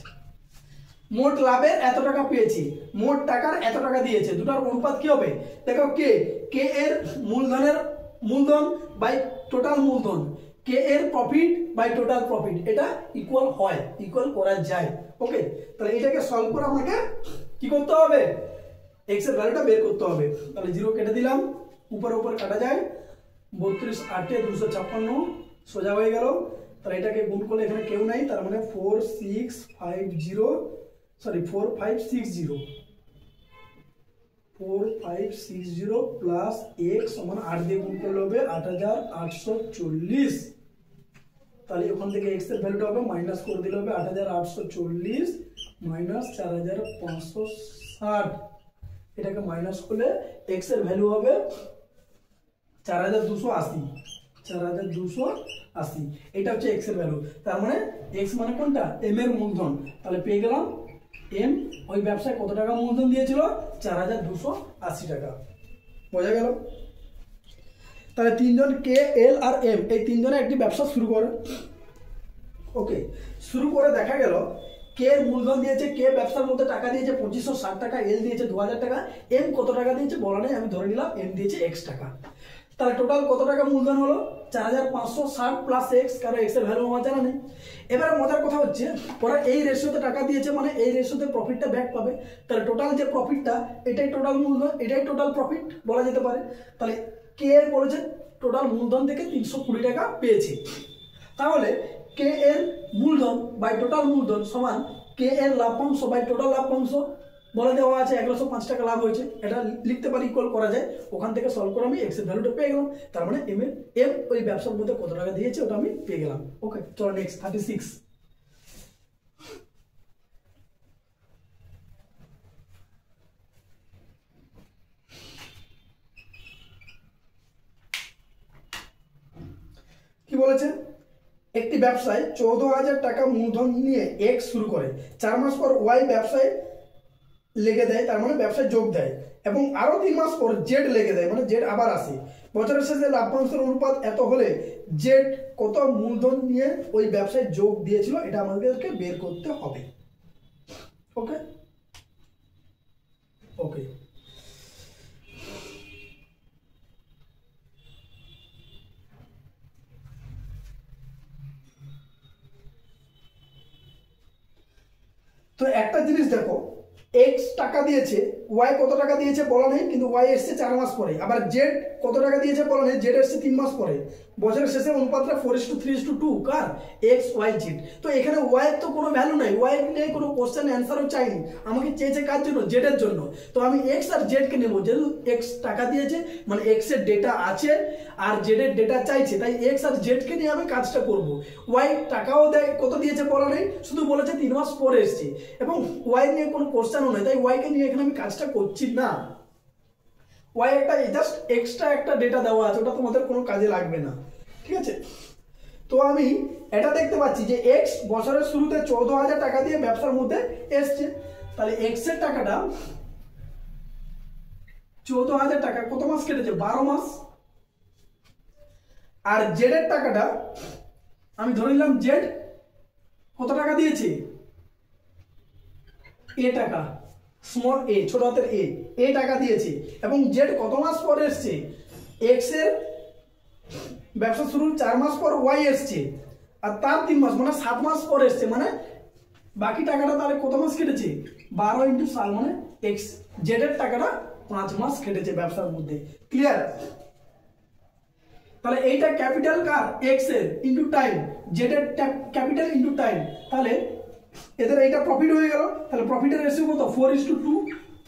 মোট লাভের এত টাকা পেয়েছি, মোট টাকার এত টাকা দিয়েছে, দুটার অনুপাত কি হবে? দেখো, কে এর মূলধন বাই টোটাল মূলধন, কে এর প্রফিট বাই টোটাল প্রফিট, এটা ইকুয়াল হয়, ইকুয়াল করা যায়। ওকে, তাহলে এটাকে সলভ করে আমাকে কি করতে হবে? এক্স এর ভ্যালুটা বের করতে হবে। তাহলে 0 কেটে দিলাম, উপর কাটা যায়, 32 8 256 সোজা হয়ে গেল। তাহলে এটাকে গুণ করলে এখানে কেউ নাই, তার মানে 4560 প্লাস এক্স সমান 8 দিয়ে গুণ করলে হবে 8840। তাহলে ওখান থেকে এক্স এর ভ্যালুটা হবে মাইনাস করে দিলে হবে 8840 মাইনাস 4560। এটাকে মাইনাস করলে এক্স এর ভ্যালু হবে 4280। এটা হচ্ছে এক্স এর ভ্যালু। তার মানে এক্স মানে কোনটা? এম এর মূলধন। তাহলে পেয়ে গেলাম এম ওই ব্যবসায় কত টাকা মূলধন দিয়েছিল? 4280 টাকা। বোঝা গেল? তাহলে তিনজন কে, এল আর এম এই তিনজনে একটি ব্যবসা শুরু করে। ওকে, শুরু করে দেখা গেল কে এর মূলধন দিয়েছে, কে ব্যবসার মধ্যে টাকা দিয়েছে 2560 টাকা, এল দিয়েছে 2000 টাকা, এম কত টাকা দিয়েছে বলা নেই, আমি ধরে নিলাম এম দিয়েছে এক্স টাকা। তাহলে টোটাল কত টাকা মূলধন হলো 4560 প্লাস এক্স, কারণ এক্স এর ভ্যালু আমার জানা নেই। এবারে মজার কথা হচ্ছে ওরা এই রেশিওতে টাকা দিয়েছে মানে এই রেশিওতে প্রফিটটা ব্যাক পাবে, তাহলে টোটাল যে প্রফিটটা এটাই টোটাল মূলধন, এটাই টোটাল প্রফিট বলা যেতে পারে। তাহলে কে এর বলেছে টোটাল মূলধন থেকে 320 টাকা পেয়েছে, তাহলে কে এর মূলধন বাই টোটাল মূলধন সমান কে এর লাভ্যাংশ বাই টোটাল লাভ্যাংশ বলে দেওয়া আছে 1105 টাকা লাভ হয়েছে, এটা লিখতে পারি, ইকুয়াল করা যায়, ওখান থেকে সলভ করে আমি এক্স এর ভ্যালুটা পেয়ে গেলাম। তার মানে এম ওই ব্যবসার মধ্যে কত টাকা দিয়েছে ওটা আমি পেয়ে গেলাম। ওকে, চলো নেক্সট 36। কি বলেছে, একটি ব্যবসায় 14,000 টাকা মূলধন নিয়ে এক্স শুরু করে, 4 মাস পর ওয়াই ব্যবসায় লেগে দেয়, তার মানে ব্যবসায় যোগ দেয়, এবং আরো 3 মাস পর জেড লেগে দেয়, মানে জেড আবার আসে। বছরের শেষে লাভ্যাংশের অনুপাত এত হলে জেড কত মূলধন নিয়ে ওই ব্যবসায় যোগ দিয়েছিল, এটা আমাদেরকে বের করতে হবে। ওকে ওকে, তো একটা জিনিস দেখো, এক্স টাকা দিয়েছে, ওয়াই কত টাকা দিয়েছে বলা নেই, কিন্তু ওয়াই এসছে 4 মাস পরে, আবার জেড কত টাকা দিয়েছে বলা নেই, জেড এসছে 3 মাস পরে। বছরের শেষে অনুপাতটা 4:3:2 কার, এক্স ওয়াই জেড। তো এখানে ওয়াই এর তো কোনো ভ্যালু নাই, ওয়াই নিয়ে কোনো কোশ্চেন অ্যান্সারও চাইনি, আমাকে চেয়েছে কার জন্য, জেড এর জন্য। তো আমি এক্স আর জেড কে নেব, যেহেতু এক্স টাকা দিয়েছে মানে এক্স এর ডেটা আছে আর জেড এর ডেটা চাইছে, তাই এক্স আর জেড কে নিয়ে আমি কাজটা করব। ওয়াই টাকাও দেয়, কত দিয়েছে বলা নেই, শুধু বলেছে 3 মাস পরে এসছে, এবং ওয়াই নিয়ে কোনো কোশ্চেনও নেই, তাই ওয়াই কে নিয়ে এখানে আমি কাজটা করছি না। ওয়াই একটা জাস্ট এক্সট্রা একটা ডেটা দেওয়া আছে, ওটা তোমাদের কোনো কাজে লাগবে না, ঠিক আছে। তো আমি এটা দেখতে পাচ্ছি যে এক্স বছরের শুরুতে 14,000 টাকা দিয়ে ব্যবসার মধ্যে এসছে, তাহলে এক্স এর টাকাটা 14,000 টাকা কত মাস কেটেছে, 12 মাস। আর জেড এর টাকাটা আমি ধরে নিলাম জেড কত টাকা দিয়েছে, এ টাকা, স্মল এ ছোট হাতের এ টাকা দিয়েছে, এবং জেড কত মাস পরে এসছে, এক্স এর ব্যবসা শুরুর 4 মাস পর ওয়াই এসছে, আর তার 3 মাস মানে 7 মাস পরে এসছে, মানে বাকি টাকাটা তাহলে কত মাস কেটেছে, 12 ইন্টু সাল, মানে এক্স জেড এর টাকাটা 5 মাস কেটেছে ব্যবসার মধ্যে। ক্লিয়ার? তাহলে এইটা ক্যাপিটাল কার, এক্স এর ইন্টু টাইম, জেড এর ক্যাপিটাল ইন্টু টাইম, তাহলে এদের এইটা প্রফিট হয়ে গেল। তাহলে প্রফিটের রেশিও কত, 4:2,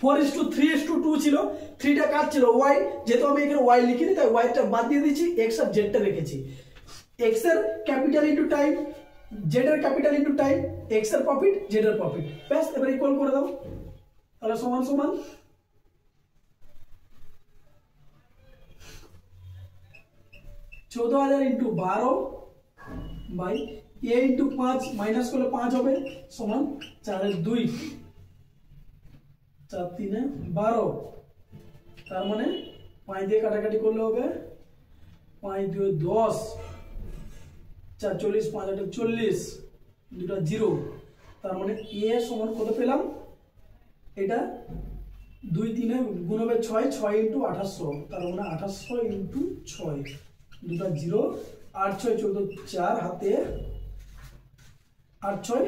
4:3:2 ছিল, 3টা কাজ ছিল ওয়াই, যেহেতু আমি এখানে ওয়াই লিখিনি তাই ওয়াইটা বাদ দিয়ে দিচ্ছি, এক্স আর জেডটা রেখেছি। এক্স এর ক্যাপিটাল ইন্টু টাইম, জেড এর ক্যাপিটাল ইন্টু টাইম, এক্স এর প্রফিট, জেড এর প্রফিট, ব্যাস এবার ইকুয়াল করে দাও, তাহলে সমান সমান 14,000 into 12 by a into 5 minus করলে 5 হবে, সমান 4/2, 4×3 12, তার মানে 5 দিয়ে কাটাকাটি করলে হবে 5×2 10, 4 40, 5 8 40, দুটো 0, তার মানে এ সমান কত পেলাম, এটা 2 3 গুণ হবে 6, 6 ইন্টু 1800, তার মানে 1800 ইন্টু 6, দুটো 0, 8 6 14, 4 হাতে 8 6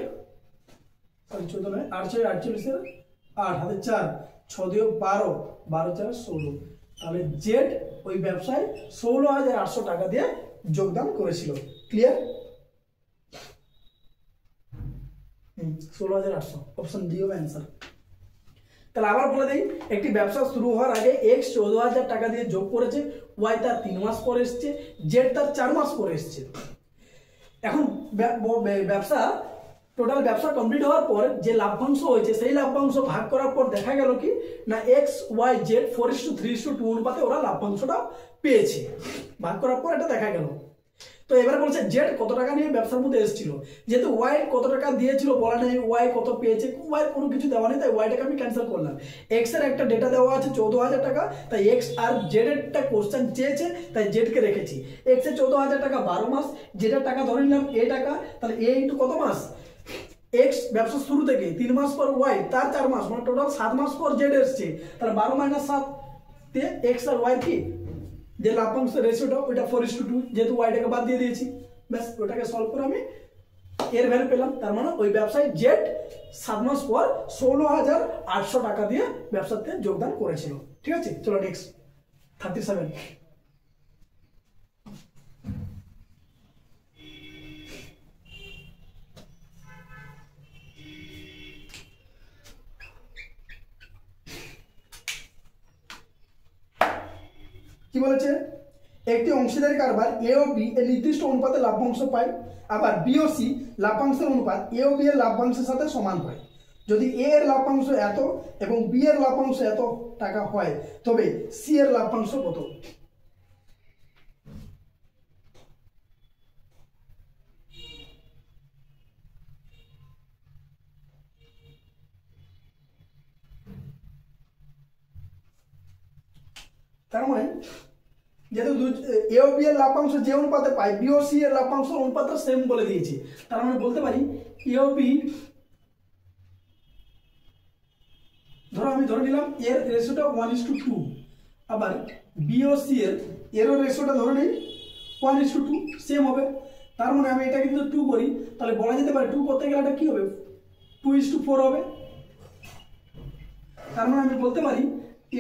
সরি 14 নয়, 8 6 48 8 হাতে 4, 6 দিয়ে 12, 12 4 16, তাহলে জেড ওই ব্যবসায় 16,800 টাকা দিয়ে যোগদান করেছিল। ক্লিয়ার? 16,800, অপশন ডি হবে অ্যান্সার। তাহলে আবার বলে দেই, একটি ব্যবসা শুরু হওয়ার আগে এক্স 14,000 টাকা দিয়ে যোগ করেছে, ওয়াই তার 3 মাস পরে এসছে, জেড তার 4 মাস পরে এসছে। এখন ব্যবসা টোটাল ব্যবসা কমপ্লিট হওয়ার পর যে লাভ্যাংশ হয়েছে সেই লাভ্যাংশ ভাগ করার পর দেখা গেল কি না, এক্স ওয়াই জেড 4:3:2 অনুপাতে ওরা লাভ্যাংশটা পেয়েছে, ভাগ করার পর এটা দেখা গেল। তো এবারে বলছে জেড কত টাকা নিয়ে ব্যবসার মধ্যে এসেছিল, যেহেতু ওয়াই কত টাকা দিয়েছিল বলা নেই, ওয়াই কত পেয়েছে, ওয়াই কোনো কিছু দেওয়া নেই, তাই ওয়াইটাকে আমি ক্যান্সেল করলাম। এক্স এর একটা ডেটা দেওয়া আছে 14,000 টাকা, তাই এক্স আর জেড এরটা কোশ্চেন চেয়েছে তাই জেড কে রেখেছি। এক্স এর 14,000 টাকা 12 মাস, জেড এর টাকা ধরে নিলাম এ টাকা, তাহলে এ ইন্টু কত মাস, এক্স ব্যবসা শুরু থেকে 3 মাস পর ওয়াই তার 4 মাস মানে টোটাল 7 মাস পর জেড এসছে, তাহলে 12 - 7 তে এক্স আর ওয়াই কি যে লাভ্যাংশ রেশিওটা ওইটা 4:2, যেহেতু ওয়াইটাকে বাদ দিয়ে দিয়েছি, ব্যাস ওটাকে সলভ করে আমি এর ভ্যালু পেলাম। তার মানে ওই ব্যবসায় জেড 7 মাস পর 16,800 টাকা দিয়ে ব্যবসাতে যোগদান করেছিল। ঠিক আছে, চলো নেক্সট 37। কি বলেছে, একটি অংশীদারি কারবার এ ও বি এর নির্দিষ্ট অনুপাতে লাভ্যাংশ পায়, আবার বি ও সি লাভ্যাংশের অনুপাত এ ও বি এর লাভ্যাংশের সাথে সমান হয়। যদি এ এর লাভ্যাংশ এত এবং বি এর লাভ্যাংশ এত টাকা হয় তবে সি এর লাভ্যাংশ কত? তার মানে যেহেতু এ ও বি এর লাভ্যাংশ যে অনুপাতে পাই বি ও সি এর লাভ্যাংশ অনুপাতটা সেম বলে দিয়েছি, তার মানে বলতে পারি এ ও বি, ধরো আমি ধরে নিলাম এর রেশিওটা 1:2, আবার বি ও সি এরও রেশিওটা ধরে নিই 1:2 সেম হবে। তার মানে আমি এটা কিন্তু 2 করি, তাহলে বলা যেতে পারে 2 করতে গেলে এটা কি হবে 2:4 হবে। তার মানে আমি বলতে পারি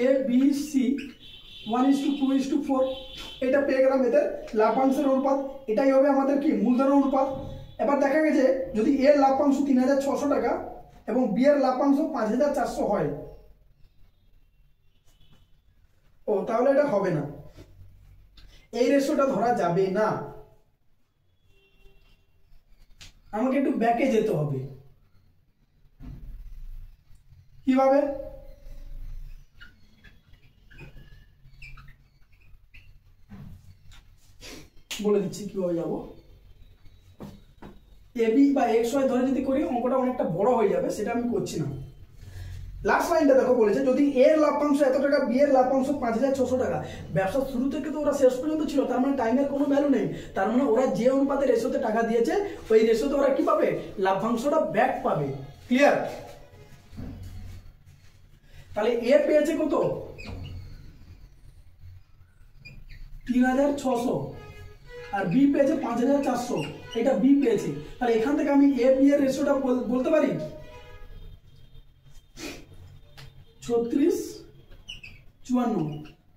এ বি সি 1:2:4, এটা পেয়ে গেলাম এদের লাভ্যাংশের অনুপাত, এটাই হবে আমাদের কি মূলধনের অনুপাত। এবার দেখা গেছে যদি এর লাভ্যাংশ 3,600 টাকা এবং বি এর লাভ্যাংশ 5,400 হয়, ও তাহলে এটা হবে না, এই রেশিওটা ধরা যাবে না, আমাকে একটু ব্যাকে যেতে হবে। কিভাবে বলে দিচ্ছি, কিভাবে যাবো। এ বি বা এক্স ওয়াই ধরে যদি করি অঙ্কটা অনেকটা বড় হয়ে যাবে, সেটা আমি করছি না। লাস্ট লাইনটা দেখো, বলেছে যদি এর লাভ্যাংশ এত টাকা বি এর লাভ্যাংশ 5,600 টাকা, ব্যবসা শুরু থেকে তো ওরা শেষ পর্যন্ত ছিল, তার মানে টাইমের কোনো ভ্যালু নেই, তার মানে ওরা যে অনুপাতে রেশিওতে টাকা দিয়েছে ওই রেশিওতে ওরা কি পাবে লাভ্যাংশটা ব্যাক পাবে। ক্লিয়ার? তাহলে এ পেয়েছে কত 3,600 আর বি পেয়েছে 5,400, এটা বি পেয়েছে, তাহলে এখান থেকে আমি এ বি এর রেশিওটা বলতে পারি 36:54,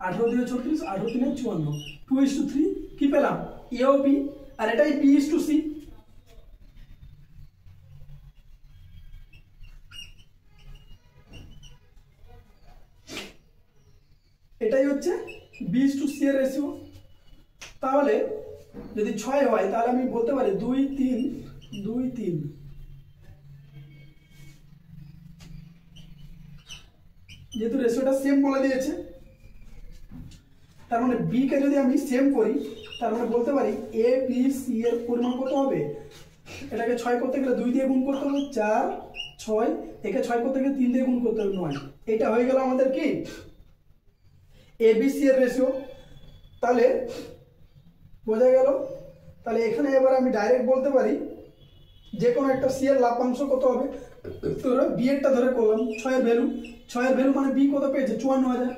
18 দিয়ে 36, 18 3 54, 2:3 কি পেলাম এ ও বি, আর এটাই B:C। এটাই হচ্ছে B:C এর রেশিও। তাহলে যদি 6 হয় তাহলে আমি বলতে পারি 2 3 2 3, যেহেতু রেশিওটা সেম বলে দিয়েছে, তার মানে বি কে যদি আমি সেম করি তার মানে বলতে পারি এ বি সি এর পরিমাণ কত হবে, এটাকে 6 করতে গেলে 2 দিয়ে গুণ করতে হবে 4 6, একে 6 করতে গেলে 3 দিয়ে গুণ করতে হবে 9, এটা হয়ে গেল আমাদের কি এ বি সি এর রেশিও। তাহলে বোঝা গেল। তাহলে এখানে এবার আমি ডাইরেক্ট বলতে পারি যে কোনো একটা সি এর লাভ্যাংশ কত হবে, তো বি এরটা ধরে করলাম 6 এর ভ্যালু, 6 এর ভ্যালু মানে বি কত পেয়েছে 54,000,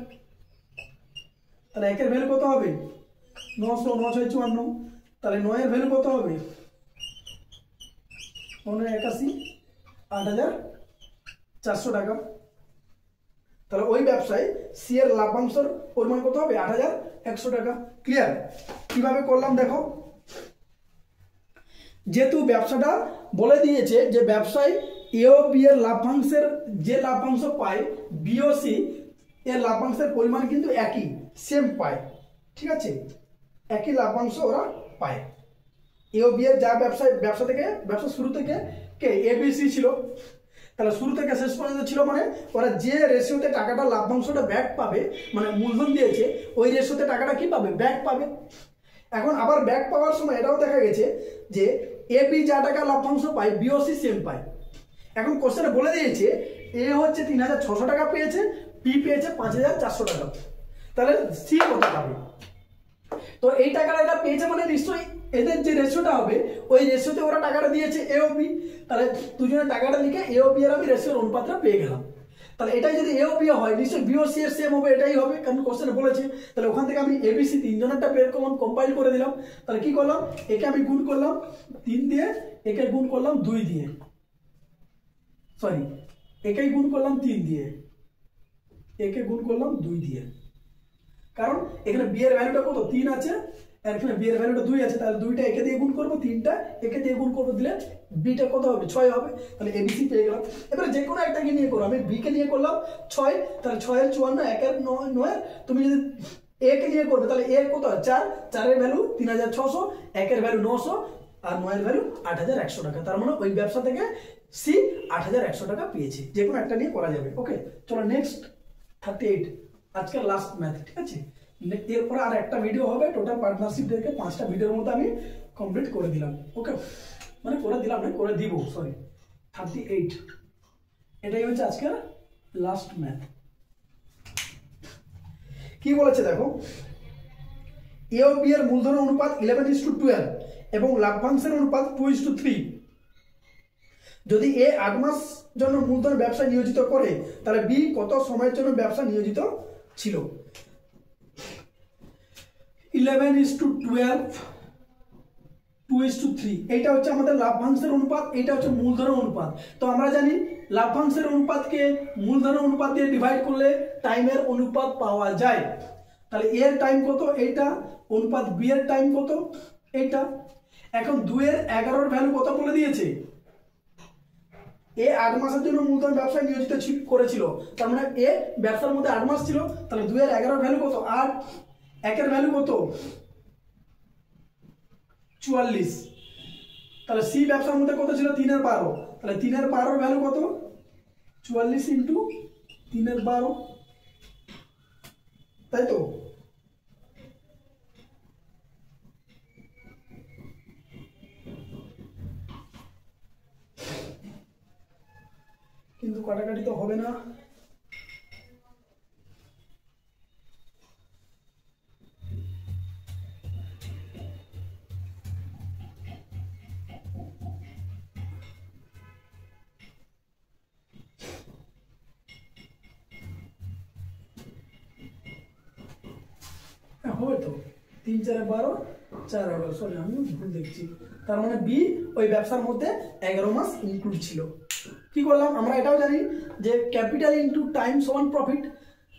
তাহলে একের ভ্যালু কত হবে 900, 9 6 54, তাহলে 9 এর ভ্যালু কত হবে 81, 8,400 টাকা। তাহলে ওই ব্যবসায় সি এর লাভ্যাংশের পরিমাণ কত হবে 8,100 টাকা। ক্লিয়ার? কিভাবে করলাম দেখো, যেহেতু ব্যবসাটা বলে দিয়েছে যে ব্যবসায় এ ও বি এর লাভ্যাংশের যে লাভ্যাংশ পায় বি ও সি এর লাভ্যাংশের পরিমাণ কিন্তু একই সেম পায়, ঠিক আছে, একই লাভ্যাংশ ওরা পায়। এ ও বি এর যা ব্যবসা থেকে ব্যবসা শুরু থেকে কে এ বি সি ছিল, তাহলে শুরু থেকে শেষ পর্যন্ত ছিল, মানে ওরা যে রেশিওতে টাকাটা লাভ্যাংশটা ব্যাক পাবে মানে মূলধন দিয়েছে ওই রেশিওতে টাকাটা কি পাবে ব্যাক পাবে। এখন আবার ব্যাক পাওয়ার সময় এটাও দেখা গেছে যে এ বি যা টাকা লাভ্যাংশ পায় বি ও সি সেম পায়। এখন কোশ্চেনে বলে দিয়েছে এ হচ্ছে 3,600 টাকা পেয়েছে, বি পেয়েছে 5,400 টাকা, তাহলে সি কত পাবে। তো এই টাকাটা এটা পেয়েছে মানে নিশ্চয়ই এদের যে রেশিওটা হবে ওই রেশিওতে ওরা টাকাটা দিয়েছে এ ও বি, তাহলে দুজনের টাকাটা লিখে এ ও বি এর আমি রেশিওর অনুপাতটা পেয়ে গেলাম। তাহলে এটাই যদি এ ও বি হয় নিশ্চয়ই বি ও সি এর সেম হবে, এটাই হবে, কারণ কোশ্চেনে বলেছে। তাহলে ওখান থেকে আমি এবিসি তিনজনেরটা বের করলাম, কম্পাইল করে দিলাম। তাহলে কি করলাম, একে আমি গুণ করলাম 3 দিয়ে, একে গুণ করলাম 2 দিয়ে, সরি একেই গুণ করলাম 3 দিয়ে, একে গুণ করলাম 2 দিয়ে, কারণ এখানে বি এর ভ্যালুটা কত 3 আছে, আর এখানে বি এর ভ্যালুটা 2 আছে, তাহলে 2টা একে দিয়ে গুণ করবো, 3টা একে দিয়ে গুণ করবো, দিলে বিটা কত হবে 6 হবে। তাহলে এবিসি পেয়ে গেলাম। এবারে যে কোনো একটাকে নিয়ে করো, আমি বি কে নিয়ে করলাম 6, তাহলে 6 এর 54, 1 এর 9, তুমি যদি এ কে নিয়ে করবে তাহলে এর কত 4, 4 এর ভ্যালু 3600, 1 এর ভ্যালু 900 আর 9 এর ভ্যালু 8100 টাকা। তার মানে ওই ব্যবসা থেকে সি 8100 টাকা পেয়েছে। যে কোনো একটা নিয়ে করা যাবে। ওকে, চলো নেক্সট 38, আজকের লাস্ট ম্যাথ, ঠিক আছে। এরপর আর একটা ভিডিও হবে, টোটাল পার্টনারশিপ থেকে 5টা ভিডিওর মধ্যে আমি কমপ্লিট করে দিলাম। ওকে, মানে করে দিলাম না, করে দিব, সরি। 38 এটাই হচ্ছে আজকের লাস্ট ম্যাথ। কি বলেছে দেখো, এ ও বি এর মূলধনের অনুপাত 11:12 এবং লাভ্যাংশের অনুপাত 2:3। যদি এ 8 মাস জন্য মূলধন ব্যবসা নিয়োজিত করে তাহলে বি কত সময়ের জন্য ব্যবসা নিয়োজিত ছিল। 11:12 2:3, এইটা হচ্ছে আমাদের লাভ্যাংশের অনুপাত, এইটা হচ্ছে মূলধনের অনুপাত। তো আমরা জানি লাভ্যাংশের অনুপাতকে মূলধনের অনুপাত দিয়ে ডিভাইড করলে টাইমের অনুপাত পাওয়া যায়। তাহলে এর টাইম কত, এইটা, অনুপাত বি এর টাইম কত, এইটা। এখন 2 এর 11 এর ভ্যালু কত বলে দিয়েছে, এ 8 মাসের জন্য মূলধন ব্যবসায় নিয়োজিত করেছিল, তার মানে এ ব্যবসার মধ্যে 8 মাস ছিল। তাহলে 2 এর 11 এর ভ্যালু কত 8, 1 এর ভ্যালু কত 44, তাহলে সি ব্যবসার মধ্যে কত ছিল 3 এর 12, তাহলে 3 এর 12 এর ভ্যালু কত 44 ইন্টু 3 এর 12, তাই তো। কিন্তু কাটাকাটি তো হবে না। হবে তো, 3 4 12 4 11, সরি আমি ভুল দেখছি। তার মানে বি ওই ব্যবসার মধ্যে 11 মাস ইনক্লুড ছিল। কি করলাম, আমরা এটাও জানি যে ক্যাপিটাল ইনটু টাইম সমান প্রফিট।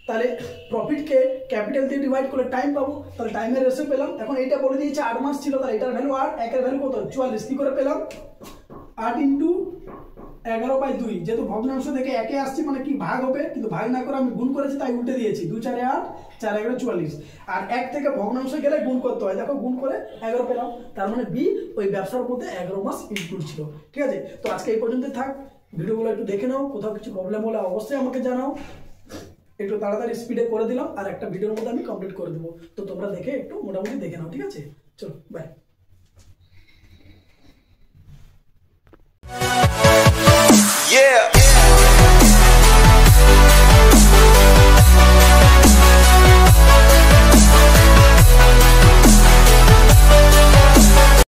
তাহলে প্রফিটকে ক্যাপিটাল দিয়ে ডিভাইড করলে টাইম পাবো, তাহলে টাইমের রেশিও পেলাম। এখন এইটা বলে দিয়েছে 8 মাস ছিল, তাহলে এটার ভ্যালু 8, 1 এর ভ্যালু কত 44, কি করে পেলাম 8 ইন্টু 11/2, যেহেতু ভগ্নাংশ থেকে একে আসছে মানে কি ভাগ হবে, কিন্তু ভাগ না করে আমি গুণ করেছি তাই উল্টে দিয়েছি, 2 4 8, 4 11 44, আর 1 থেকে ভগ্নাংশ গেলে গুণ করতে হয়, দেখো গুণ করে 11 পেলাম। তার মানে বি ওই ব্যবসার মধ্যে 11 মাস ইনক্লুড ছিল। ঠিক আছে, তো আজকে এই পর্যন্ত থাক। ভিডিওগুলো একটু দেখে নাও, কোথাও কিছু প্রবলেম হলে অবশ্যই আমাকে জানাও। একটু তাড়াতাড়ি স্পিডে করে দিলাম, আর একটা ভিডিওর মধ্যে আমি কমপ্লিট করে দেবো, তো তোমরা দেখে একটু মোটামুটি দেখে নাও। ঠিক আছে, চলো বাই।